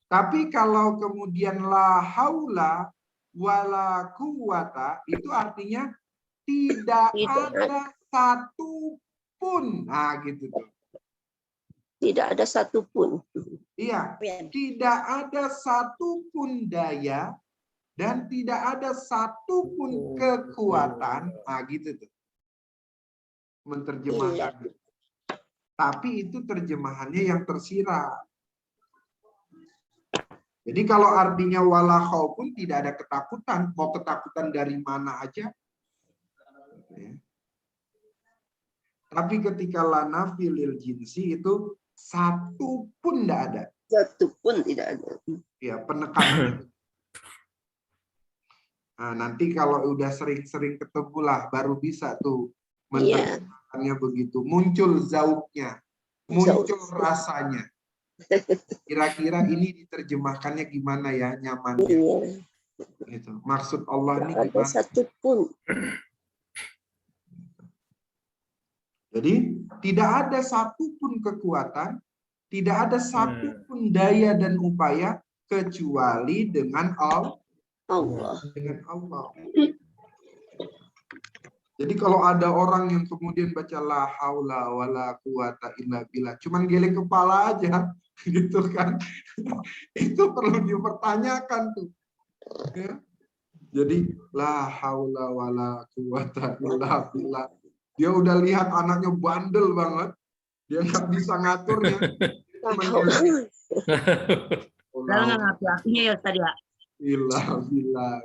Tapi kalau kemudian la haula wala quwwata itu artinya tidak ada satu pun. Nah, gitu tuh. Tidak ada satupun. Iya, tidak ada satupun daya dan tidak ada satupun kekuatan. Nah, gitu tuh. Menerjemahkan. Tapi itu terjemahannya yang tersirat. Jadi kalau artinya wala khaufun tidak ada ketakutan, mau ketakutan dari mana aja. Tapi ketika lana filil jinsi itu satu pun tidak ada. Satu pun tidak ada. Ya, penekanan. Nah, nanti kalau udah sering-sering ketemu lah, baru bisa tuh Iya. menerjemahkannya begitu. Muncul zauknya, muncul rasanya. Kira-kira ini diterjemahkannya gimana ya, nyamannya. Iya. Gitu. Maksud Allah ini Nggak ada gimana? satupun. Jadi tidak ada satupun kekuatan, tidak ada satupun daya dan upaya kecuali dengan Allah. dengan Allah. Jadi kalau ada orang yang kemudian baca la haula wala quwata illa billah, cuman geleng kepala aja, gitu kan? Itu perlu dipertanyakan tuh. Ya. Jadi la haula wala quwata illa billah. Dia udah lihat anaknya bandel banget, dia nggak bisa ngaturnya. Kalau nggak ngerti artinya ya Ustaz ya. Bila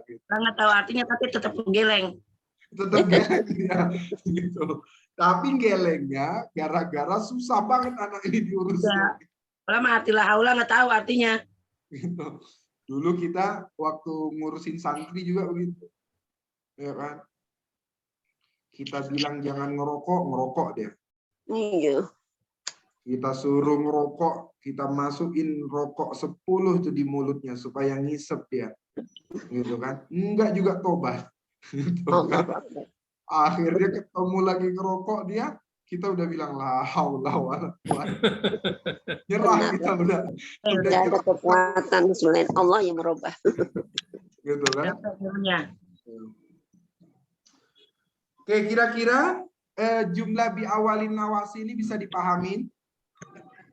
gitu. Kalau nggak tahu artinya tapi tetap geleng. Tetap geleng ya, gitu. Tapi gelengnya gara-gara susah banget anak ini diurusnya. Ya. Kalau mah arti la haula nggak tahu artinya. Gitu. Dulu kita waktu ngurusin santri juga begitu, ya kan? Kita bilang jangan ngerokok dia. Iya. Kita suruh ngerokok, kita masukin rokok 10 tuh di mulutnya supaya ngisep dia, gitu kan? Enggak juga tobat. Gitu kan? Akhirnya ketemu lagi ngerokok dia, kita udah bilang la haula wala quwata. Nyerah kita udah Tidak ada kekuatan selain Allah yang merubah. Gitu kan? Oke, kira-kira jumlah bi awalin nawasi ini bisa dipahamin?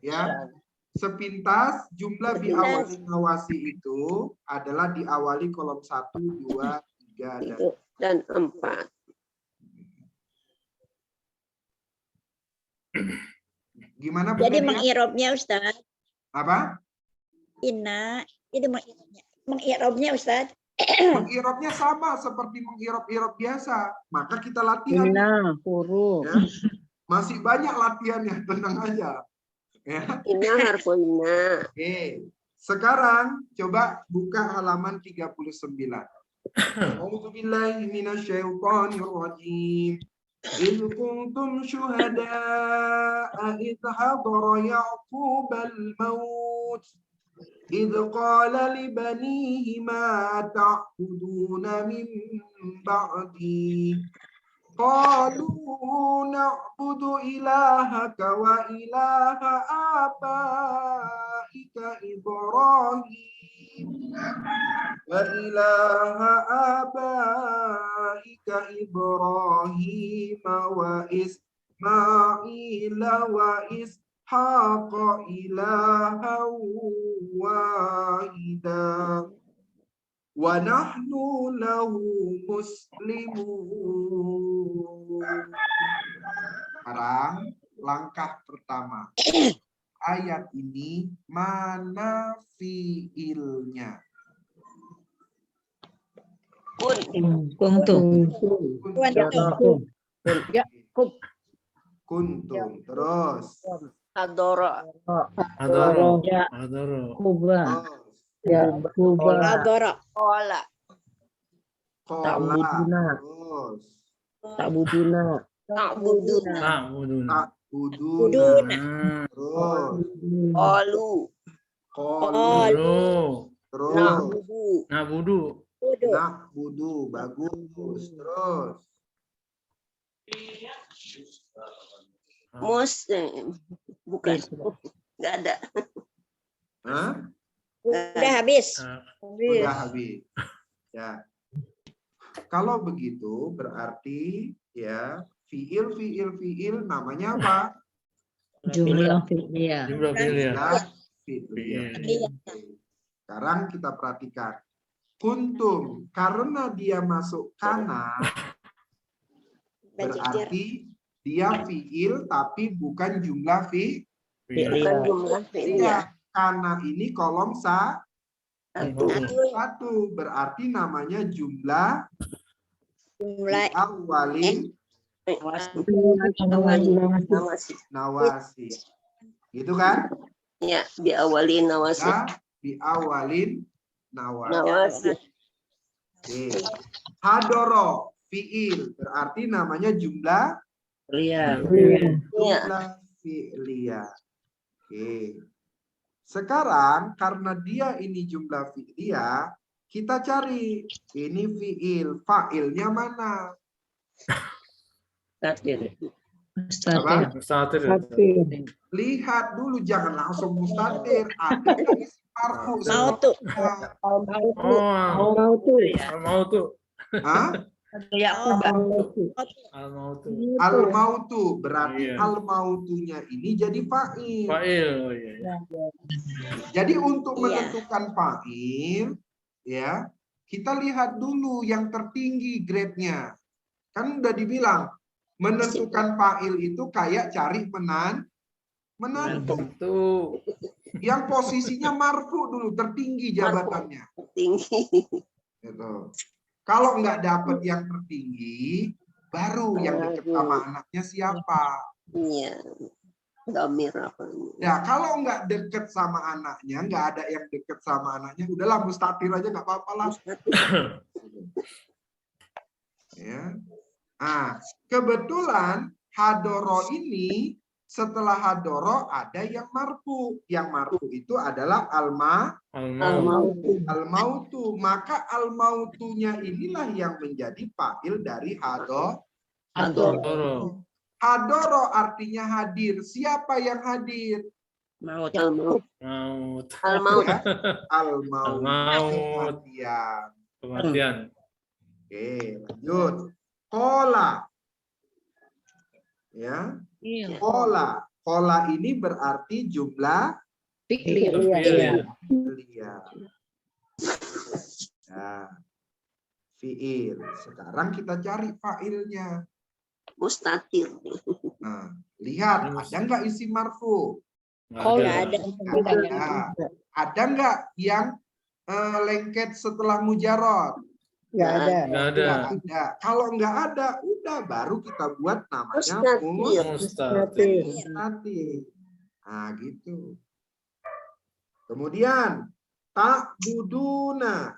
Ya. Sepintas jumlah bi awalin nawasi itu adalah diawali kolom 1, 2, 3 dan 4. Gimana? Jadi mengirobnya Ustaz? Apa? Inna, jadi mengirobnya Ustaz? Mengirobnya sama seperti mengirob-irob biasa. Maka kita latihan. Inna, huruf. Ya. Masih banyak latihannya, tenang aja. Ya. Inna harfu inna. Oke. Sekarang coba buka halaman 39. A'udzubillahi minasyaitonirrajim. إذ كنتم شهداء إذ حضر يعقوب الموت إذ قال لبنيه ما تعبدون من بعدي قالوا نعبد إلهك وإله آبائك إبراهيم وإله آبائك إبراهيم وإسماعيل وإسحاق إلها واحدا ونحن له مسلمون. Sekarang langkah pertama. Ayat ini mana fiilnya? Kuntum. Kuntum. Terus. Hadoro. Kuba. Ya, kuba. Kola. Kola. Terus. Ta'buduna. Ta'buduna. Terus. Olu. Terus. Na'budu. Bagus. Terus. Muslim. Bukan. Nggak ada. Hah? Udah habis. Sudah habis. Ya. Kalau begitu berarti ya fiil namanya apa? Jumlah fi'liyah. Jumlah fi'liyah. Sekarang kita perhatikan. Kuntum, karena dia masuk kana, berarti dia fiil tapi bukan jumlah Bukan jumlah fi'liyah. Kana ini kolom Satu. berarti namanya jumlah awalin nawasi. Gitu kan? Ya, di awalin nawasi. Di awalin nawasi. Oke. Hadoro fiil berarti namanya jumlah Iya. jumlah fi'liyah. Oke. Sekarang karena dia ini jumlah fi'liyah, kita cari ini fi'il, fa'ilnya mana? Mustatir. Apa? Mustatir. Lihat dulu, jangan langsung mustatir. Ada nggak isi marfu? Mau tuh. Oh, mau tuh. Hah? Ya, Mau tuh. Al-mautu berarti Iya. al-mautunya ini jadi fa'il. Fa'il. Oh iya. Jadi untuk Iya. menentukan fa'il, ya kita lihat dulu yang tertinggi grade-nya. Kan udah dibilang menentukan fa'il itu kayak cari menantu. Itu. Yang posisinya marfu dulu, tertinggi jabatannya. Tinggi. Gitu. Kalau nggak dapat yang tertinggi, baru yang dekat sama anaknya siapa? Iya. Domir apa? Ya, kalau nggak deket sama anaknya, nggak ada yang deket sama anaknya, udahlah mustatir aja nggak apa-apa lah. Ya. Nah, kebetulan hadoro ini setelah hadoro ada yang marfu. Yang marfu itu adalah al-mautu. Maka al-mautunya inilah yang menjadi fa'il dari hadoro. Hadoro artinya hadir. Siapa yang hadir? Maut. Al-maut. Maut. Al-maut. Ya, al-maut. Al-maut. Kematian. Kematian. Oke, lanjut. Kola. Ya. Kola. Kola ini berarti jumlah Fi'il. fi'liyah. Nah, fi'il. Sekarang kita cari fa'ilnya. Mustatir. Nah, lihat ada nggak isi marfu? Nggak ada. Nggak ada. Ada nggak yang lengket setelah mujarot? Nggak ada. Nggak ada. Nggak ada. Kalau nggak ada, udah baru kita buat namanya Mustatir. Mustatir. mustatir. Nah, gitu. Kemudian tak buduna.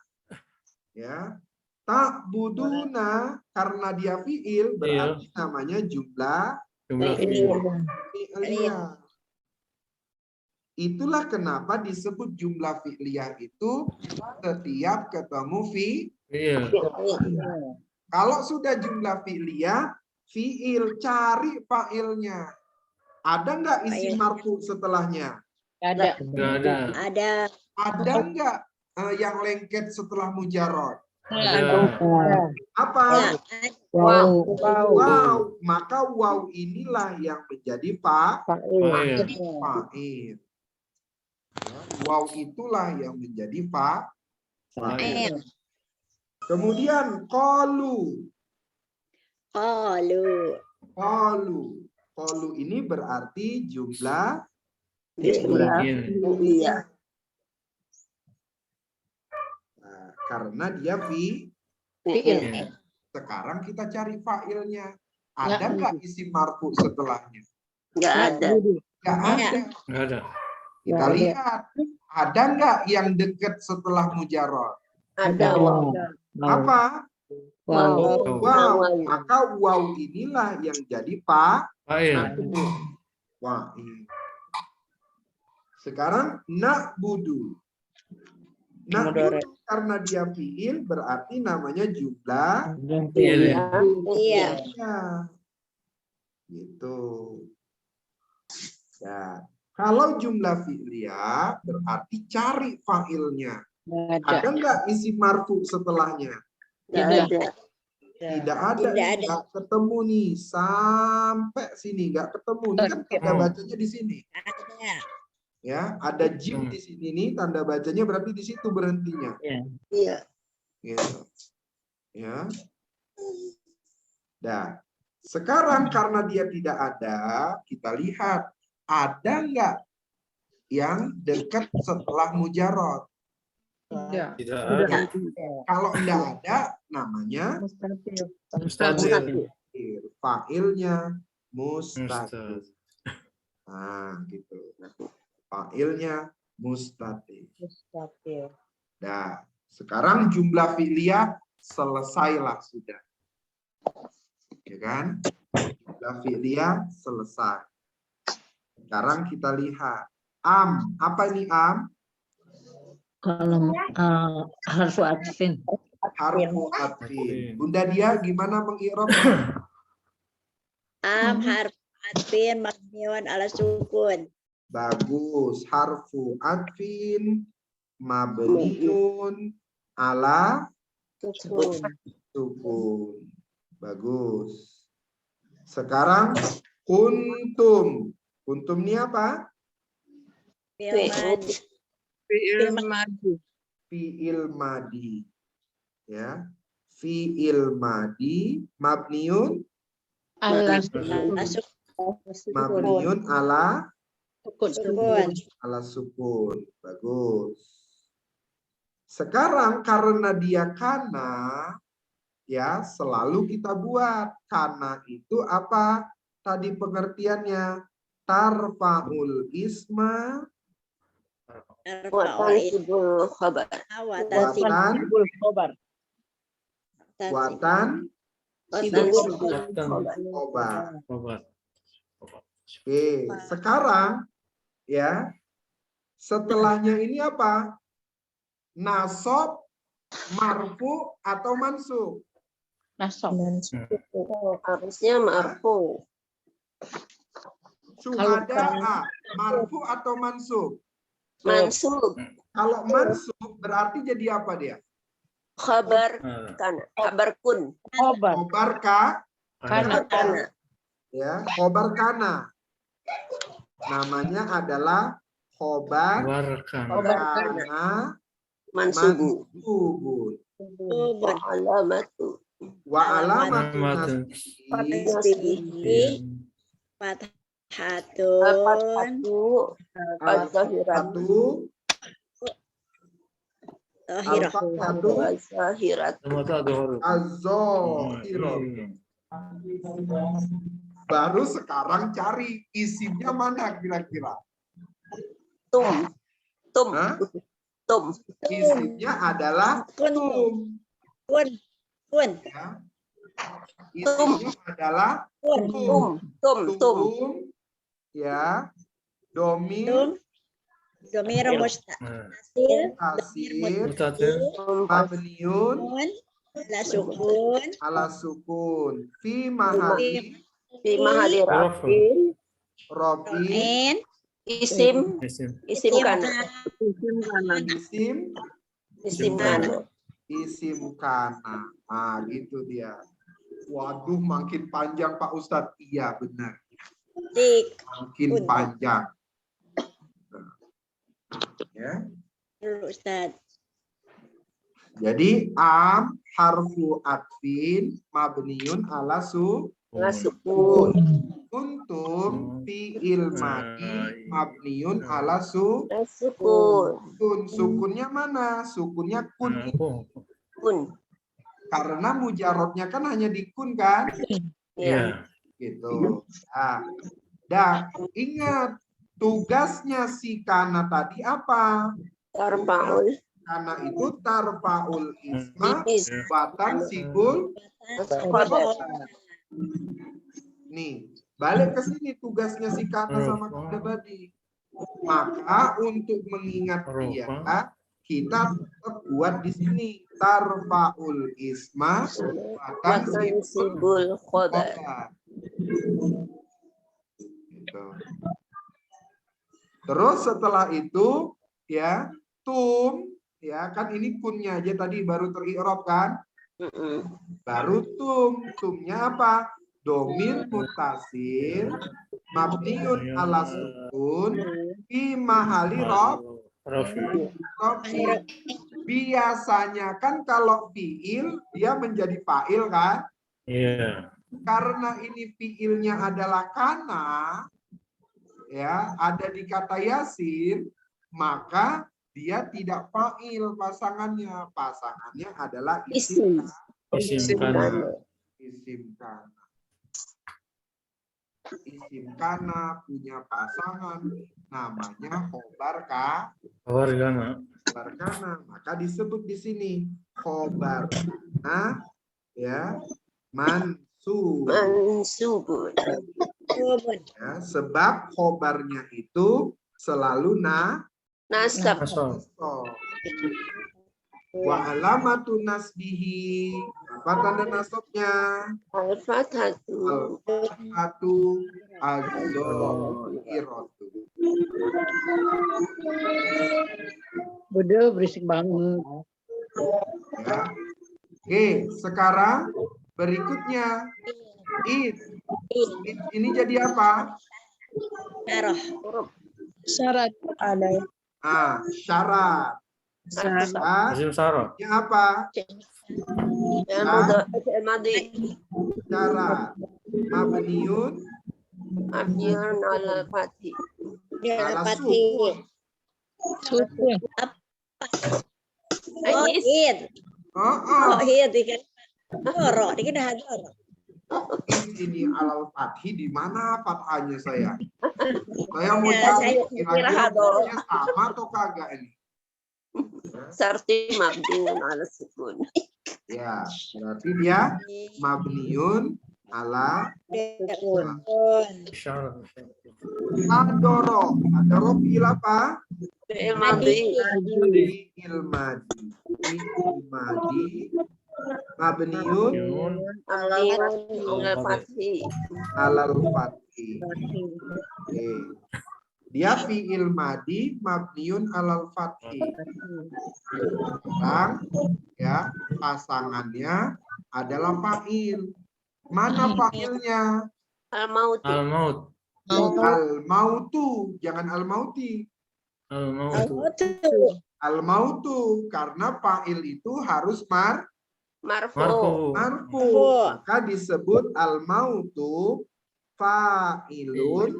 Ya. Tak buduna karena dia fiil berarti namanya jumlah Jumlah fi'il. fi'liyah. Itulah kenapa disebut jumlah fi'liyah itu setiap ketemu Fi'il. Kalau sudah jumlah fi'liyah, fi'il cari fa'ilnya. Ada nggak isi marfu setelahnya? Ada. Nggak ada. Ada. Ada nggak yang lengket setelah mujarot? Ada. Apa? Wow. Wow. Maka wow inilah yang menjadi Fa'il. fa'il. Ya, wow itulah yang menjadi fa'il. Kemudian qalu. Qalu ini berarti jumlah Fi'il. Iya. Nah, karena dia Fi'il. sekarang kita cari fa'ilnya. Ada nggak isi marfu setelahnya? Nggak ada. Nggak ada. Nggak ada. Kita lihat. Ada nggak yang dekat setelah mujarrad? Ada. Apa? Wow. Wow. Maka wow inilah yang jadi Fa'il. fa'il. Sekarang na'budu. Na'budu karena dia fi'il berarti namanya jumlah Fi'il. Iya. ya. Gitu. Ya. Kalau jumlah fi'liyah berarti cari fa'ilnya. Ada nggak isi marfu setelahnya? Nggak ada. Tidak ada. Nggak ketemu nih sampai sini nggak ketemu. Ini kan tanda bacanya di sini. Ya, ada jim di sini nih tanda bacanya berarti di situ berhentinya. Iya. Gitu. Ya. Nah, sekarang karena dia tidak ada, kita lihat ada nggak yang dekat setelah mujarrad? Tidak ada. Kalau enggak ada, namanya Mustatir. fa'ilnya mustatir. Nah, gitu. Fa'ilnya mustatir. Nah, sekarang jumlah fi'liyah selesailah sudah. Ya kan? Jumlah fi'liyah selesai. Sekarang kita lihat. Am. Apa ini am? Kalau harfu atfin. Harfu atfin. Bunda Dia gimana mengi'rabnya? Am harf atfin mabniun ala sukun. Bagus. Harfu atfin mabniun ala sukun. Bagus. Sekarang kuntum. Kuntum ini apa? Fi'il madi. Fi'il madi. Ya. Fi'il madi mabniun mabniun ala sukun. Bagus. Sekarang karena dia kana, ya selalu kita buat. Kana itu apa? Tadi pengertiannya. Tarfa'ul isma watan obat. Oke, sekarang ya setelahnya ini apa? Nasab, marfu atau mansub? Nasab. Harusnya marfu. Syuhada'a, marfu atau mansub? Mansub. Kalau mansub berarti jadi apa dia? Khabar kana. Khabar kun. Khobar Kana. Ya, khobar kana. Namanya adalah khobar kana mansubun. Wa alamatu nasbihi Fathatun Baru sekarang cari isimnya mana kira-kira? Tum. Isimnya adalah tum. Ya. Isimnya adalah tum. Ya. Domir mustaqil mabniun ala sukun fi mahali rafin isim kana. Isim kana. Ah, gitu dia. Waduh, makin panjang Pak Ustadz. Iya, benar. Makin panjang. Ya. Ustaz. Jadi am harfu atfin mabniun ala sukun. Kuntum fi'il madi mabniun ala sukun. Sukunnya mana? Sukunnya kun. Karena mujarotnya kan hanya di kun kan? Iya. Gitu. Nah, ingat tugasnya si kana tadi apa? Tarfa'ul. Kana itu tarfa'ul isma watan sigul. Nih, balik ke sini tugasnya si kana sama kana tadi. Maka untuk mengingat dia, kita tetap buat di sini tarfa'ul isma watan sigul khobar. Gitu. Terus setelah itu ya tum ya kan ini kunnya aja tadi baru teri'rab kan? Baru tumnya apa? Domir mutasil mabniun ala sukun fi mahali rafi. Biasanya kan kalau fiil dia menjadi fa'il kan? Iya. Karena ini fiilnya adalah kana, ya ada di kata yasin, maka dia tidak fa'il pasangannya. Pasangannya adalah isim kana. Isim kana. isim kana, punya pasangan, namanya khobar Wargana. kana. Maka disebut di sini khobar. Nah, ya, mansub. Mansubun. Ya, sebab khobarnya itu selalu Nasab. Nasab. Wa alamatu nasbihi, apa tanda nasabnya? Al-Fathatu. Al-fathatu az-zahiratu. Bude berisik banget. Ya. Oke, sekarang berikutnya id. Id ini jadi apa? Syarat ada. Syarat. Isim syarat. Ini apa? Syarat. Syarat. Mabniun Abdian al-Fatih. ala sukun. Sukun. Ini alal fathi di mana fathahnya saya? Saya mau cari kira-kira bentuknya sama atau kagak ini? Sarti mabdiun ala sukun. Ya, berarti dia mabniun ala Syarat. adoro. Adoro fi'il apa? Fi'il madhi. Fi'il madhi. Fi'il madhi. Mabniun Yun. Abdian al-Fatih. alal fathi. Oke. Dia fi'il madhi mabniun alal fathi. Sekarang ya pasangannya adalah fa'il. Mana fa'ilnya? Al-Maut. Al-maut. Al-mautu, jangan al-mauti. Al-maut. Al-mautu karena fa'il itu harus Marfu. marfu. Maka disebut al-mautu fa'ilun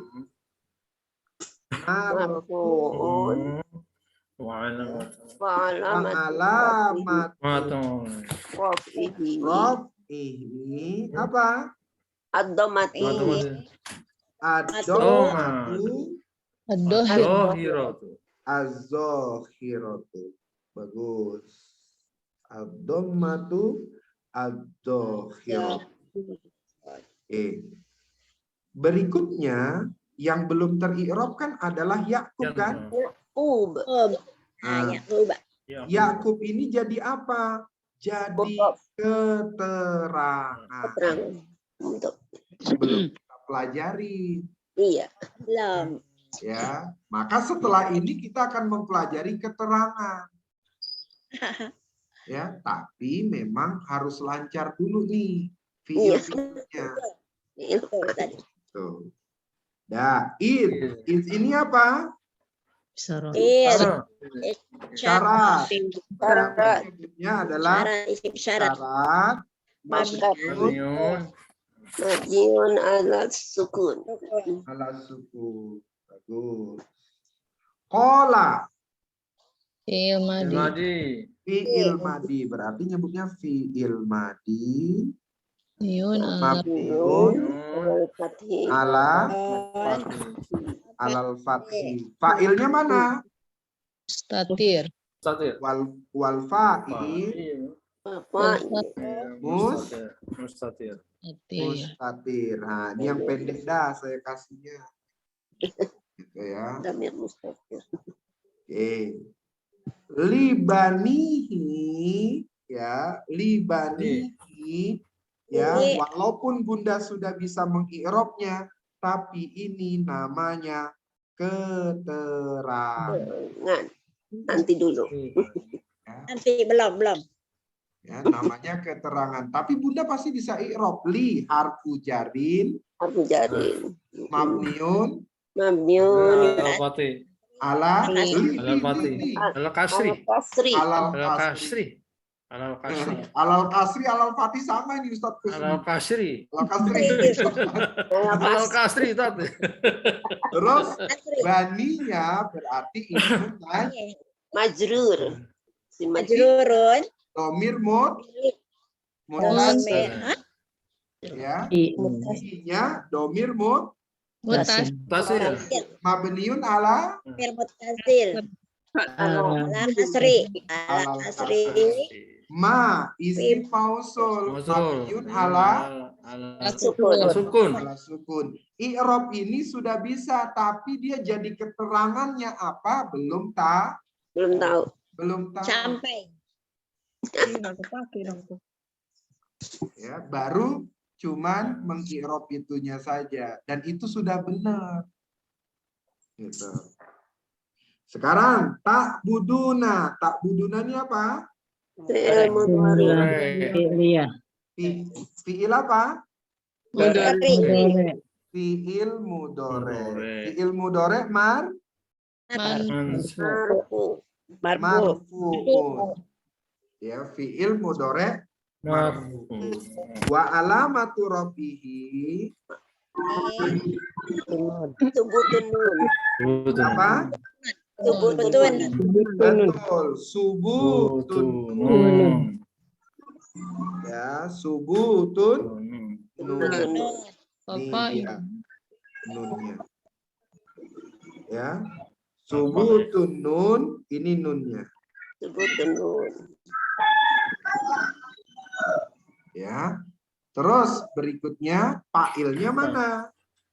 Marfu'un. Wa'alamat. Wa'alamat. Matun. Rafihi. Rafihi apa? Ad-Damati. Ad-domatu Zahiratu. az-zahiratu. Bagus. Ad-domatu az-zahiratu. Berikutnya yang belum teri'rab kan adalah Yakub kan? Nah, Yakub ini jadi apa? Jadi keterangan. Belum kita pelajari. Iya. Ya, maka setelah ini kita akan mempelajari keterangan. Ya, tapi memang harus lancar dulu nih fiil-fiilnya. Tuh. Nah, id ini apa? Syarat. Syarat. Syaratnya adalah syarat Mabniun. Mabniun ala sukun. ala sukun. Bagus. Qala Fi'il madhi. Madi. fi'il madi berarti nyebutnya fi'il madi Yun mabniun Al-Fatih. ala alal fathi. Fa'ilnya mana? mustatir. Mustatir. Wal fa'il mus Mustatir. mustatir. Nah, ini yang pendek dah saya kasihnya. Gitu ya. Damir mustatir. Oke. Libanihi ya, libanihi ya, walaupun Bunda sudah bisa mengi'rabnya, tapi ini namanya keterangan. Nanti dulu. Ya. Nanti belum. Ya, namanya keterangan. Tapi Bunda pasti bisa i'rab. Li harfu jarin Harfu jarin. mabniun Mabniun Al-Fatih. ala Al-Fatih. Al-Kasri. kasri. alal Al-Kasri. kasri. Al-Kasri. Alal kasri alal fatih sama ini Ustaz Kusmi. Al-Kasri. Alal kasri. Al-Kasri tadi. Terus baninya berarti ini kan Majrur. Si majrur. domir mutasir ya. I. Ininya domir Mutasil. Tasil. Mabniun ala Mutasil. Ala kasri. Ala kasri. ma isim mausul mabniun ala Sukun. Sukun. ala sukun. I'rab ini sudah bisa, tapi dia jadi keterangannya apa? Belum Belum tahu. tahu. Sampai. Ya, baru cuman meng-i'rab itunya saja, dan itu sudah benar. Gitu. Sekarang tak buduna ini apa? Fi'il mudhari. Fi'liyah. Fi'il apa? Mudhari. Fi'il mudhari. Fi'il mudhari Marfu. marfu'un. Ya, fi'il mudhari wa alamatu rafihi Subutun nun. apa? Subutun. Betul, subutun nun. Ya, subutun nun. Ini dia nunnya. Ya. Subutun nun, ini nunnya. Subutun nun. Ya. Terus berikutnya fa'ilnya mana?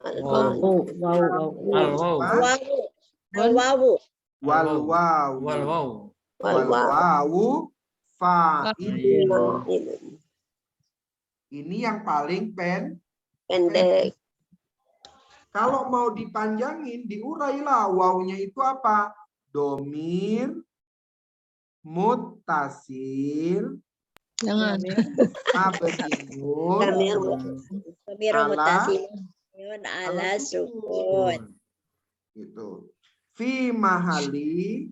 Wawu. Al-wawu. Wal wawu. Wal wawu fa'il. Ini yang paling Pendek. kalau mau dipanjangin, diurailah wawunya itu apa? Domir, muttasil, Jangan. mabniun, Domir mutasil. Ala sukun. gitu. Fi mahali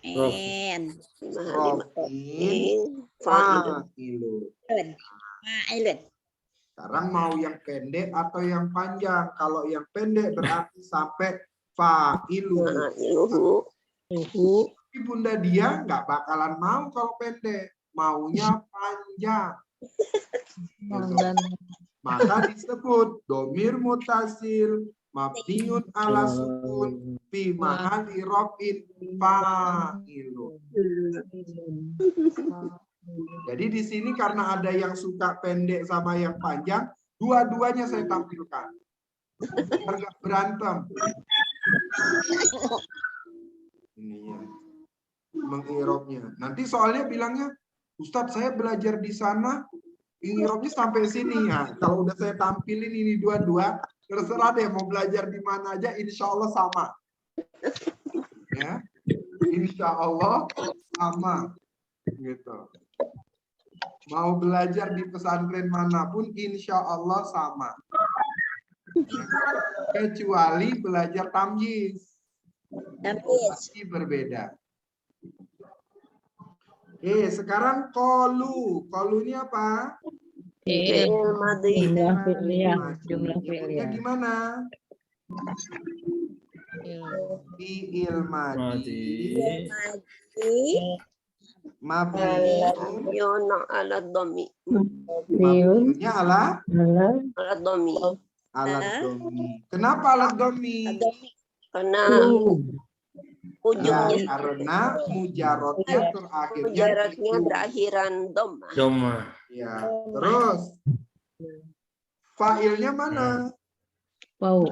Rofen. rofin Fa'ilun. fa'ilun. Sekarang mau yang pendek atau yang panjang? Kalau yang pendek berarti sampai fa'ilun. Tapi Bunda Dia nggak bakalan mau kalau pendek, maunya panjang. Gitu. Maka disebut domir mutasil mabniun ala sukun fi mahali rafin fa'ilun. Jadi di sini karena ada yang suka pendek sama yang panjang, dua-duanya saya tampilkan. Biar nggak berantem. Ini ya. Mengirobnya. Nanti soalnya bilangnya, Ustadz saya belajar di sana, ingirobnya sampai sini ya. Kalau udah saya tampilin ini dua-dua, terserah deh mau belajar di mana aja, insya Allah sama. Ya, insya Allah sama. Gitu. Mau belajar di pesantren manapun, insya Allah sama. Kecuali belajar tamyiz. Pasti berbeda. Sekarang kolu. Kolu ini apa? Jumlah fi'liyah. Jumlah Nyebutnya fi'liyah. gimana? Fi'il madi. Mabniun ala dhammi. Mabniunnya ala Ala dhammi. Kenapa ala dhammi? Karena ujungnya karena mujarotnya terakhirnya jaraknya berakhiran dhammah. Ya, terus fa'ilnya mana? Wow.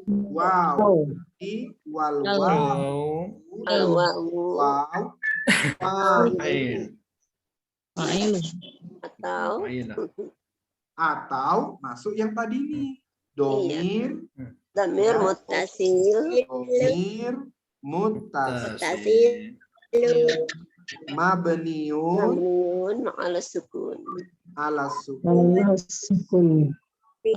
Wow. Di wal waw. Wow. Fa'il. Atau masuk yang tadi nih. Domir. Domir muttasil. Domir muttasil. Mabniun ala sukun. Ala sukun. Fi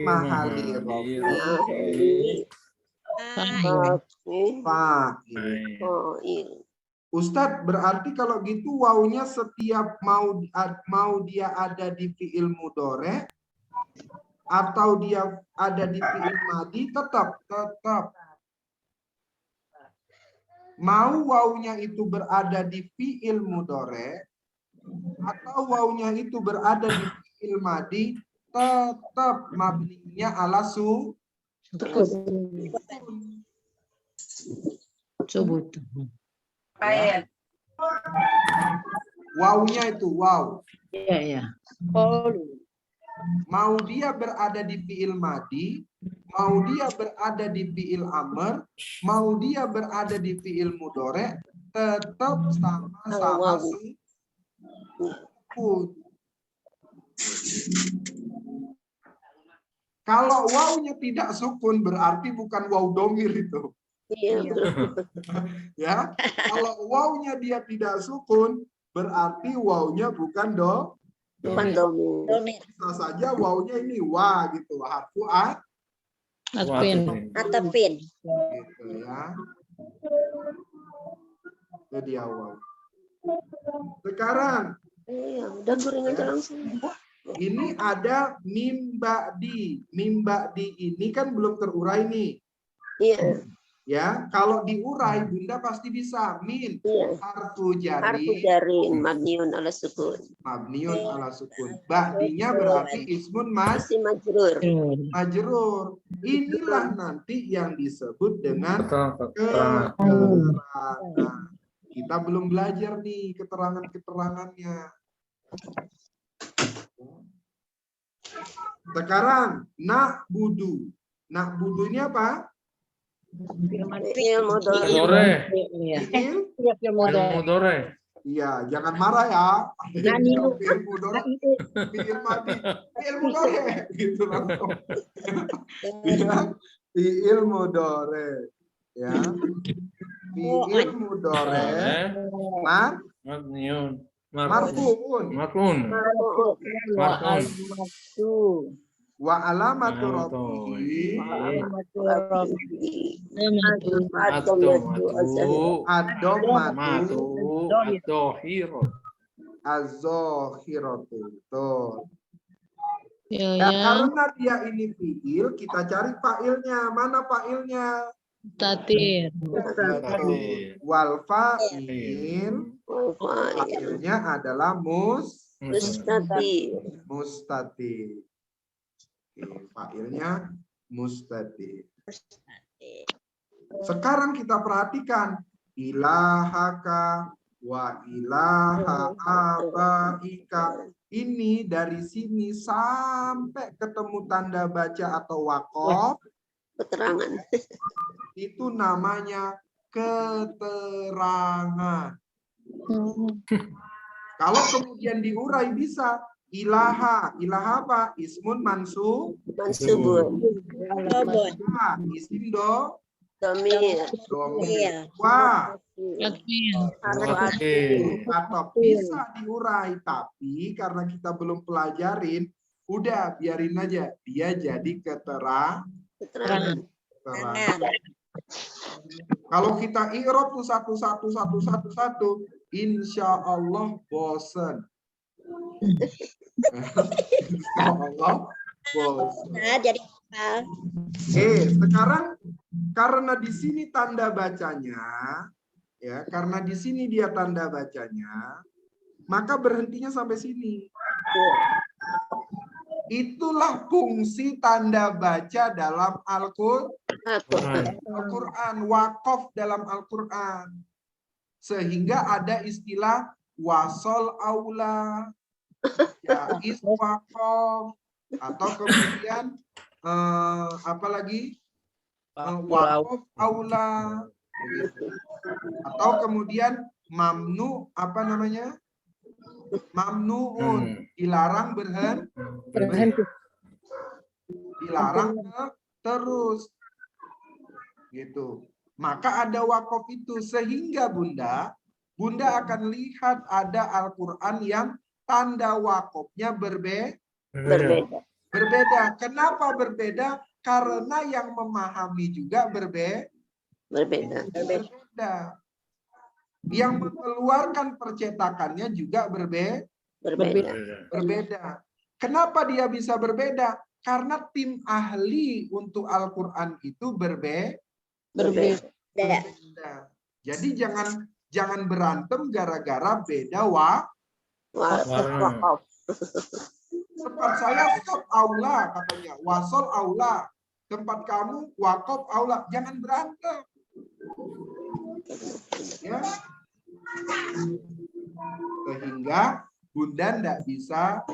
mahali rafi. Fa'il. Ustadz, berarti kalau gitu wawunya setiap mau dia ada di fi'il mudhari atau dia ada di fi'il madi tetap mau wawunya itu berada di fi'il mudhari atau wawunya itu berada di fi'il madi, tetap mabninya ala Subut. ya. Wawunya itu waw. Iya, iya. Mau dia berada di fiil madi, mau dia berada di fiil amr, mau dia berada di fiil mudore, tetap sama-sama sukun. Kalau wawunya tidak sukun berarti bukan waw domir itu. Iya, Ya, kalau wawunya dia tidak sukun berarti wawunya bukan bukan domir. bisa saja wawunya ini wa gitu, harfu Atpin. Atapin. gitu ya. Jadi awal. Sekarang Iya, udah gorengan aja langsung. ini ada mimba'di. Mimba'di ini kan belum terurai nih. Iya, Ya, kalau diurai Bunda pasti bisa. Min iya. harfu Harfu jari jarin mabniun ala sukun. mabniun ala sukun. Ba'dinya berarti ismun Masih majrur. majrur. Inilah nanti yang disebut dengan Keterangan. keterangan. Kita belum belajar nih keterangan-keterangannya. Sekarang na'budu. Na'budu ini apa? Fi'il mudhari. Mudore. Iya. Fi'il? Mudore. Iya, jangan marah ya. Fi'il mudhari, fi'il madi, fi'il mudhari gitu langsung. Ya, fi'il mudhari. Ya. Fi'il mudhari. Mabniun. Marfu'un. Marfu'un. Marfu'un. Wa alamatu rafihi ad-dhammatu az-zahiratu. Tuh. Ya, Ya, ya. karena dia ini fi'il, kita cari fa'ilnya. Mana fa'ilnya? Tatir. Wal fa'il, fa'ilnya adalah Mustatir. mustatir. Oke, fa'ilnya mustatir. Sekarang kita perhatikan ilahaka wa ilaha abaika. Ini dari sini sampai ketemu tanda baca atau waqaf Keterangan. itu namanya keterangan. Kalau kemudian diurai bisa ilaha. Ilaha apa? Ismun mansub. Mansubun. Isim Domir. domir. Wa Atpin. Harfu atau bisa diurai, tapi karena kita belum pelajarin, udah biarin aja dia jadi keterangan. keterangan. Kalau kita i'rab tuh satu, insya Allah bosen. Insya Allah bosen. Nah, jadi apa? Sekarang karena di sini tanda bacanya, ya, karena di sini dia tanda bacanya, maka berhentinya sampai sini. Itulah fungsi tanda baca dalam Al-Quran, waqaf dalam Al-Quran. Sehingga ada istilah wasol aula, ya, iswaqaf, atau kemudian apa lagi? Waqaf aula, atau kemudian mamnu, apa namanya? Mamnuun, dilarang berhenti, dilarang terus, gitu. Maka ada wakaf itu, sehingga Bunda akan lihat ada Al-Quran yang tanda wakafnya berbeda. Kenapa berbeda? Karena yang memahami juga berbeda. Yang mengeluarkan percetakannya juga berbeda. Kenapa dia bisa berbeda? Karena tim ahli untuk Al-Quran itu berbeda. Jadi jangan berantem gara-gara beda wakaf. Tempat saya stop aula katanya, wasol aula. Tempat kamu wakof aula. Jangan berantem. Ya. Sehingga Bunda tidak bisa,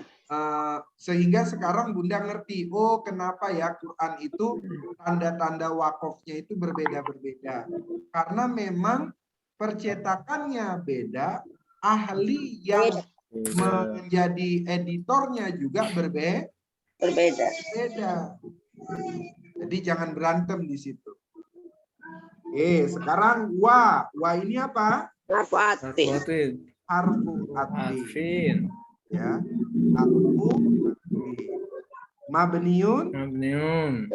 sehingga sekarang Bunda ngerti, oh kenapa ya Quran itu tanda-tanda wakofnya itu berbeda-berbeda. Karena memang percetakannya beda, ahli yang menjadi editornya juga berbeda. Jadi jangan berantem di situ. Sekarang wa ini apa? Harfu atin. Harfu atin. Afin. Ya, harfu atin. Mabniun. Mabniun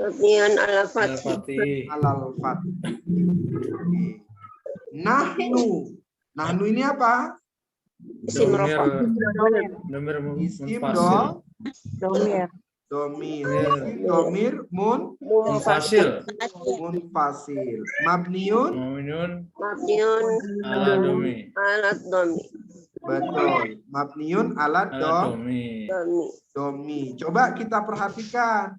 ala fathi. Alal fathi. Nahnu ini apa? Isim rafa. Isim Domir. domir Munfasil. munfasil. Mabniun Ala domi. betul. Mabniun ala domi. Coba kita perhatikan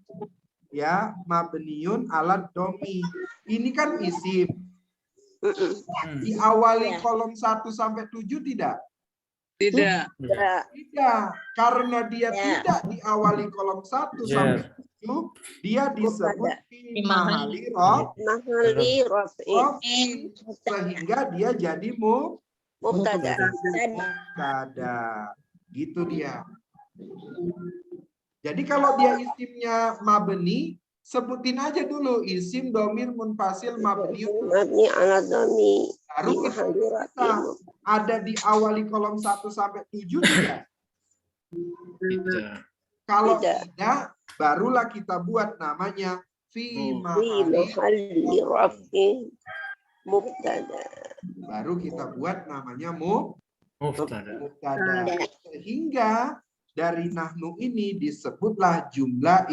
ya, mabniun ala domi. Ini kan isim. Diawali kolom 1 sampai 7 tidak? Tidak. Tidak, karena dia tidak diawali kolom 1 sampai 7, dia disebut mahali rofi, sehingga dia jadi Mubtada. Gitu dia. Jadi kalau dia isimnya mabni, sebutin aja dulu isim domir munfasil mabni ala domi. baru kita ada di awali kolom 1 sampai 7 tidak? Kalau tidak, barulah kita buat namanya fi mahalli rafi mubtada. Baru kita buat namanya mubtada. Mubtada. Sehingga dari nahnu ini disebutlah jumlah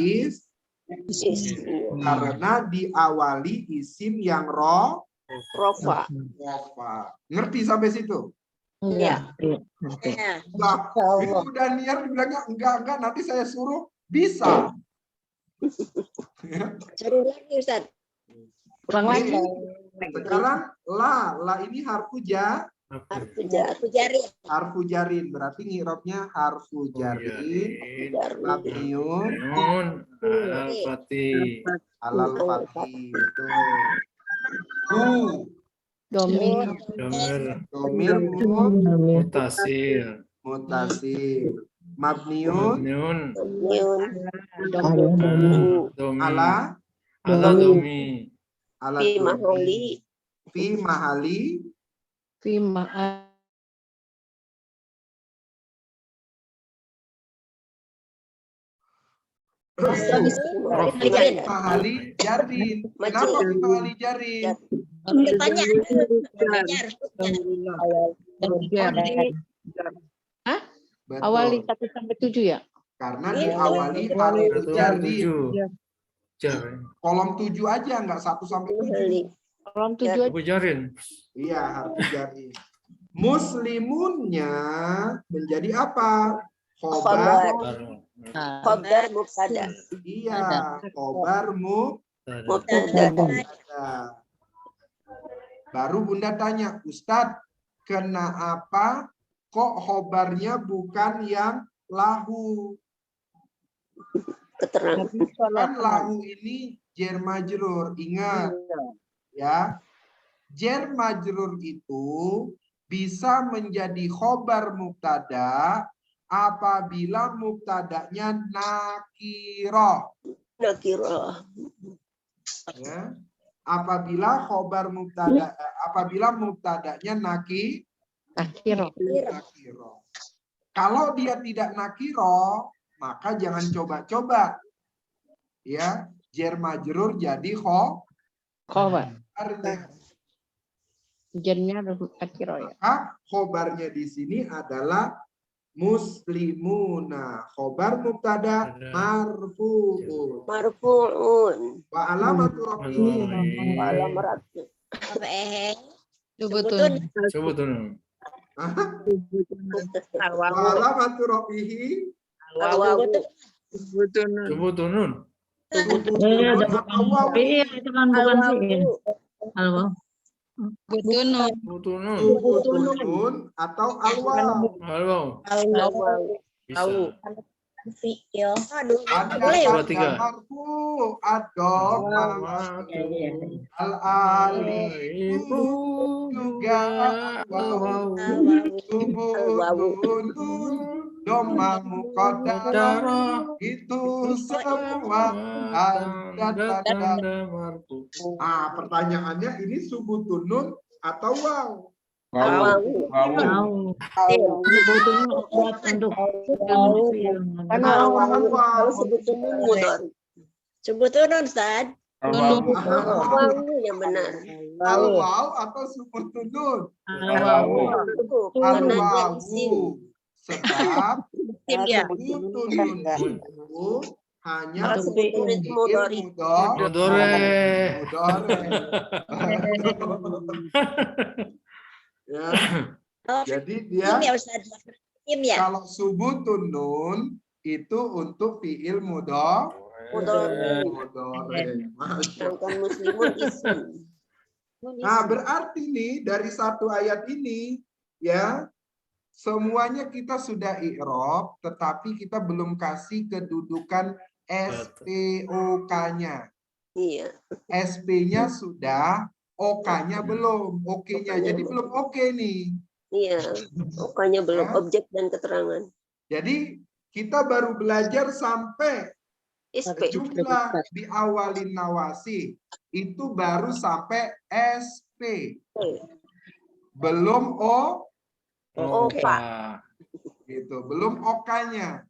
karena diawali isim yang rofa. Ngerti sampai situ? Iya. Enggak. Itu udah niat dibilangnya enggak, nanti saya suruh bisa. Suruh lagi Ustaz. Kurang lagi. Sekarang la ini harfu jarin, berarti ngirobnya harfu jarin mabniun alal fathi. Domir. Domir mutasil mabniun ala domi. fi mahali mahali jarin. Kenapa fi mahali jarin? Betul. Awali 1 sampai 7 ya? Karena diawali harfu jarin. Kolom 7 aja, enggak 1 sampai 7. Kolom 7 Jarin. Iya, harfu jarin. Muslimunnya menjadi apa? Khobar. Khobar mubtada. Iya, khobar Mubtada. Baru Bunda tanya, Ustadz, kenapa kok khobarnya bukan yang lahu? Keterangan. Kan lahu ini jar majrur. Ingat ya, jar majrur itu bisa menjadi khobar mubtada apabila mubtadanya nakiroh. Ya. Apabila khobar mubtada, apabila mubtadanya nakiro. Kalau dia tidak nakiro, maka jangan coba-coba ya jar majrur jadi khobar. Jarnya nakiro ya. Maka khobarnya di sini adalah muslimuna, khobar mubtada marfu'un. Wa alamatu rafihi. Wa alamatu rafihi Al-wawu. Subutunun. Udah bukan fiil, itu kan bukan fiil. Al-waw. Butunun. Subutunun. Subutun atau al-waw. Halo. Bisa. Fiil. Dua, tiga. Marfu, ad-dom, al-alif juga al-waw. Subutun, doma muqaddarah, itu semua tanda. Ah, pertanyaannya ini subutunun atau waw? Al-wawu. Waw. Sebetulnya kuat untuk fiil. Kalau sebetulnya mudhari. Sebetulnya Ustaz. Al-wawu yang benar. Al-waw atau subutunun? Al-waw. Al-wawu. Sebab Isim ya. subutunun itu hanya Kalau sebetulnya itu mudhari. Mudore. Ya. Jadi dia Isim ya Ustaz. Isim ya. kalau subutun nun itu untuk fiil mudhari. Sedangkan muslimun isim. Nah, berarti nih dari satu ayat ini ya semuanya kita sudah i'rab, tetapi kita belum kasih kedudukan SPOK-nya. Iya. SP-nya sudah, OK-nya belum. OK-nya jadi belum oke nih. Iya. Pokoknya belum Ya. objek dan keterangan. Jadi kita baru belajar sampai SP. jumlah diawalin nawasi itu baru sampai SP. Belum Oka. gitu, belum OK-nya.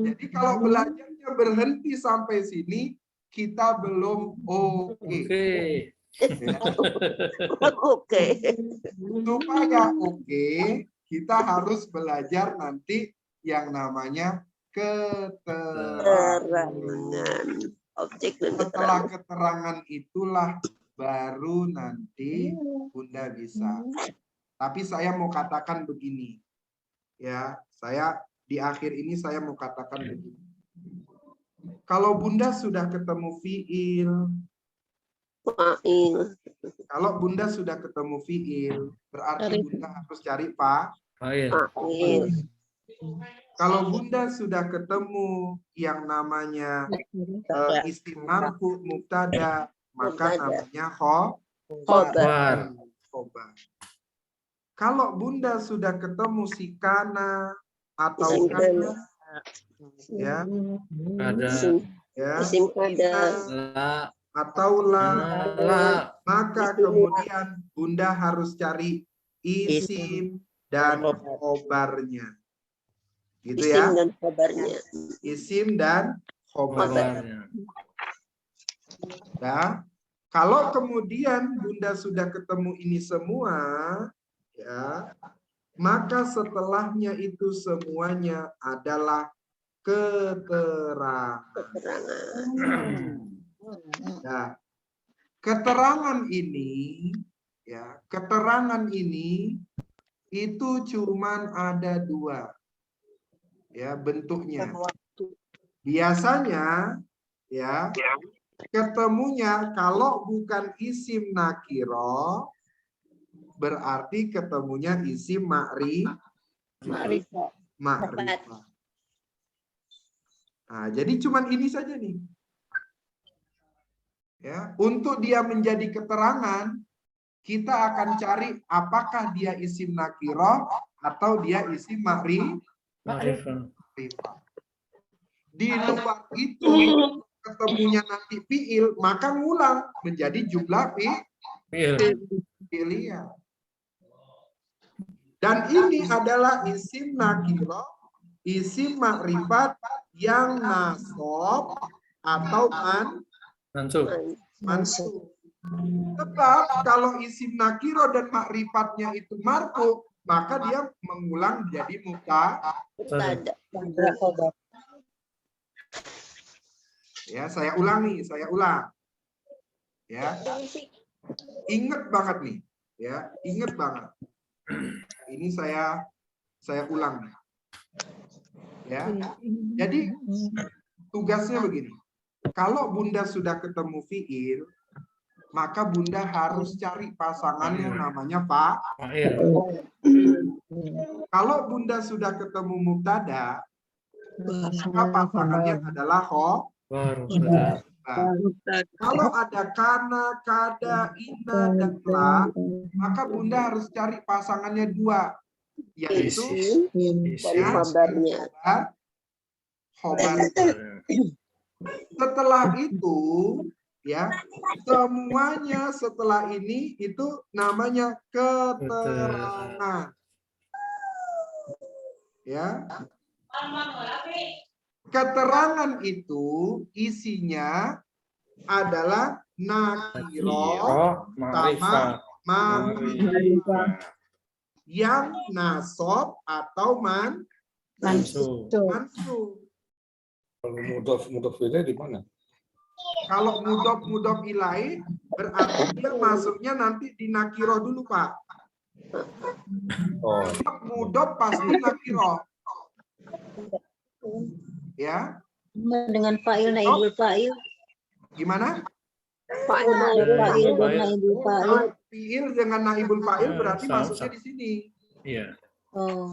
Jadi kalau belajarnya berhenti sampai sini, kita belum oke. Ya. Oke. Supaya oke, kita harus belajar nanti yang namanya keterangan. Keterangan. Objek dan Setelah keterangan. keterangan itulah baru nanti Bunda bisa. Tapi saya mau katakan begini. Ya, saya di akhir ini saya mau katakan begini. Kalau Bunda sudah ketemu fiil, Fa'il. kalau Bunda sudah ketemu fiil, berarti Bunda harus cari Fa'il. Kalau Bunda sudah ketemu yang namanya isim marfu mubtada, maka namanya khobar. Kalau Bunda sudah ketemu si kana atau kana, ya, Isim kada. atau la, maka kemudian Bunda harus cari isim dan khobarnya. Gitu Isim ya. dan khobarnya. Isim dan khobarnya. Ya. Kalau kemudian Bunda sudah ketemu ini semua, ya, maka setelahnya itu semuanya adalah keterangan. Nah, keterangan ini, ya, keterangan ini itu cuman ada dua, ya, bentuknya. Biasanya, ya, ketemunya kalau bukan isim nakiro, berarti ketemunya isim ma'rifah. Nah, jadi cuman ini saja nih. Ya, untuk dia menjadi keterangan, kita akan cari apakah dia isim nakiro atau dia isim ma'rifah. Di luar itu ketemunya nanti fiil, maka ngulang menjadi jumlah fi'liyah. Dan ini adalah isim nakiro, isim ma'rifat yang nasab atau mansub. Sebab kalau isim nakiro dan ma'rifatnya itu marfu, maka dia mengulang jadi mubtada. Ya, saya ulang. Ya. Ingat banget nih, ya, ingat banget. Ini saya ulang. Ya. Jadi tugasnya begini. Kalau Bunda sudah ketemu fiil, maka Bunda harus cari pasangannya namanya Pak. Kalau Bunda sudah ketemu mubtada, maka pasangannya adalah khobar. Kalau ada kana, kada, ina, dan la, maka Bunda harus cari pasangannya dua, yaitu khobar. Setelah itu, ya, semuanya setelah ini itu namanya keterangan. Ya. Keterangan itu isinya adalah nakiro sama ma'rifat yang nasob atau mansub. Kalau mudhof ilaih di mana? Kalau mudhof ilaih berarti dia masuknya nanti di nakiro dulu, Pak. Oh. Mudhof pasti nakiro. Ya. Dengan fa'il naibul fa'il. Gimana? Fa'il naibul fa'il. Fi'il dengan naibul fa'il berarti masuknya di sini. Iya.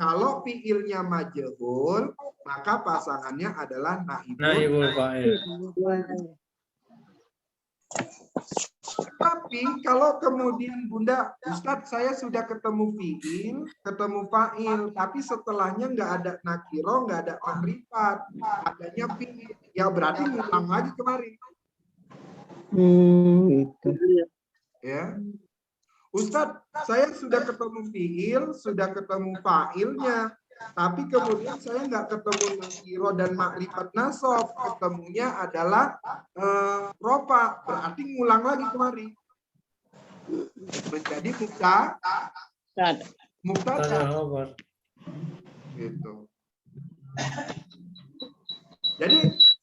Kalau fi'ilnya majhul, maka pasangannya adalah Naibul fa'il. Tapi kalau kemudian Bunda, Ustadz saya sudah ketemu fi'il, ketemu fa'il, tapi setelahnya nggak ada nakiro, nggak ada ma'rifat, adanya fi'il, ya berarti ngulang lagi kemarin. Gitu. Ya. Ustadz, saya sudah ketemu fi'il, sudah ketemu fa'ilnya, tapi kemudian saya nggak ketemu nakiro dan makrifat nasob, ketemunya adalah rofa, berarti ngulang lagi kemari. Menjadi mubtada. Gitu. Jadi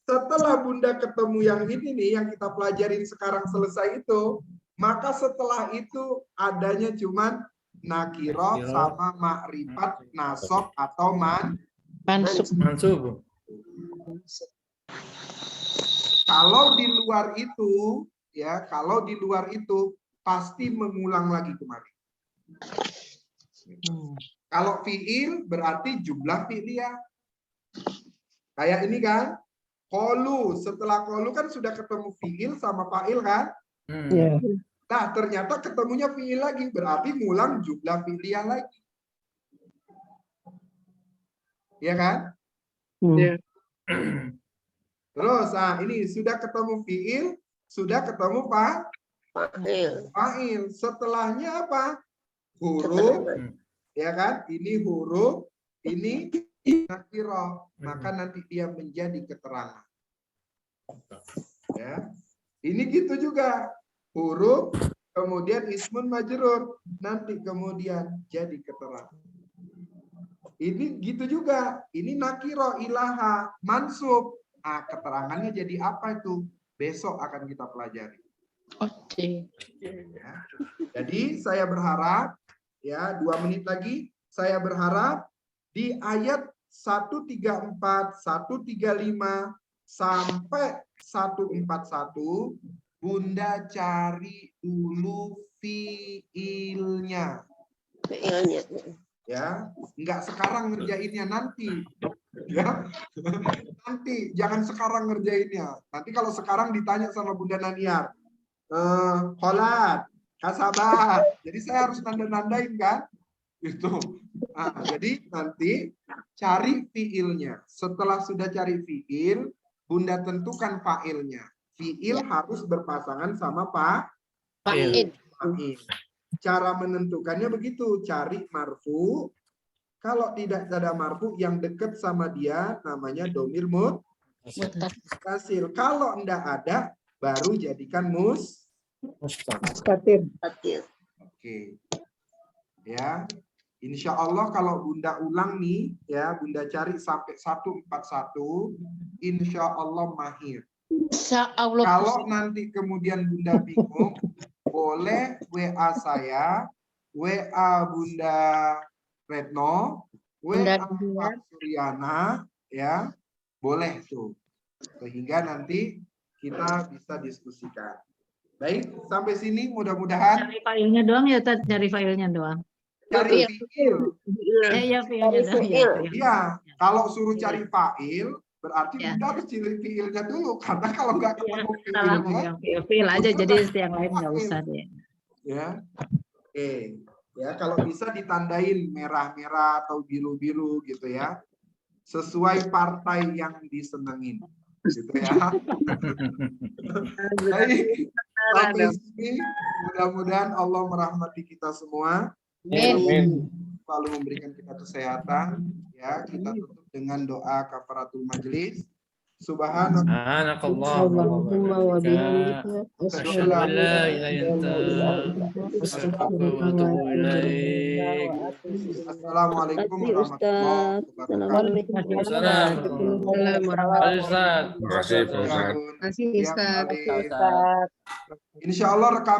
setelah Bunda ketemu yang ini nih, yang kita pelajarin sekarang selesai itu, maka setelah itu adanya cuman nakiro sama makrifat nasob atau mansub. Kalau di luar itu, ya, kalau di luar itu pasti mengulang lagi kemarin. Kalau fi'il berarti jumlah fi'liyah. Kayak ini kan, qalu, setelah qalu kan sudah ketemu fi'il sama fa'il kan? Nah, ternyata ketemunya fi'il lagi, berarti ngulang jumlah fi'liyah lagi. Ya kan? Terus, nah ini sudah ketemu fi'il, sudah ketemu fa'il. Setelahnya apa? Huruf, ya kan? Ini huruf, ini nakiro. Maka nanti dia menjadi keterangan. Ya. Ini gitu juga. Huruf, kemudian ismun majrur, nanti kemudian jadi keterangan. Ini gitu juga. Ini nakiro, ilaha, mansub. Ah, keterangannya jadi apa itu? Besok akan kita pelajari. Oke. Ya. Jadi saya berharap, ya 2 menit lagi, saya berharap di ayat 134, 135 sampai 141 Bunda cari dulu fiilnya. Ya, enggak sekarang ngerjainnya nanti. Ya. Nanti jangan sekarang ngerjainnya. Nanti kalau sekarang ditanya sama Bunda Naniar, kholat, kasabat. Jadi saya harus nanda-nandain kan? Itu. Nah, jadi nanti cari fiilnya. Setelah sudah cari fiil, Bunda tentukan fa'ilnya. Fiil harus berpasangan sama fa'il. Cara menentukannya begitu, cari marfu. Kalau tidak ada marfu, yang dekat sama dia namanya domir muttasil. Kalau enggak ada, baru jadikan mustatir. Oke. Ya. Insya Allah kalau Bunda ulang nih, ya Bunda cari sampai 141, insya Allah mahir. Kalau nanti kemudian Bunda bingung, boleh WA saya, WA Bunda Retno, WA Pak Suryana, ya boleh tuh. Sehingga nanti kita bisa diskusikan. Baik, sampai sini mudah-mudahan Cari filenya doang ya, Tat. Cari filenya doang. cari fiil. Iya, filenya doang. fiil. Iya, kalau suruh cari fa'il berarti Ya. Bunda harus cari fiilnya dulu karena kalau nggak Iya, ketemu salah fiilnya megang fil aja, jadi yang lain nggak usah deh. ya. Oke, ya kalau bisa ditandain merah-merah atau biru-biru gitu ya. Sesuai partai yang disenengin. Gitu ya. Baik, sampai sini mudah-mudahan Allah merahmati kita semua. Amin. Selalu memberikan kita kesehatan. Ya, kita tutup dengan doa kafaratul majelis. Subhanallah. Subhanakallahumma wa bihamdika. Asyhadu an la ilaha illa anta astaghfiruka wa atubu ilaik. Assalamualaikum warahmatullahi wabarakatuh. Assalamualaikum warahmatullahi wabarakatuh. Terima kasih, Pak Ustadz. Insya Allah rekam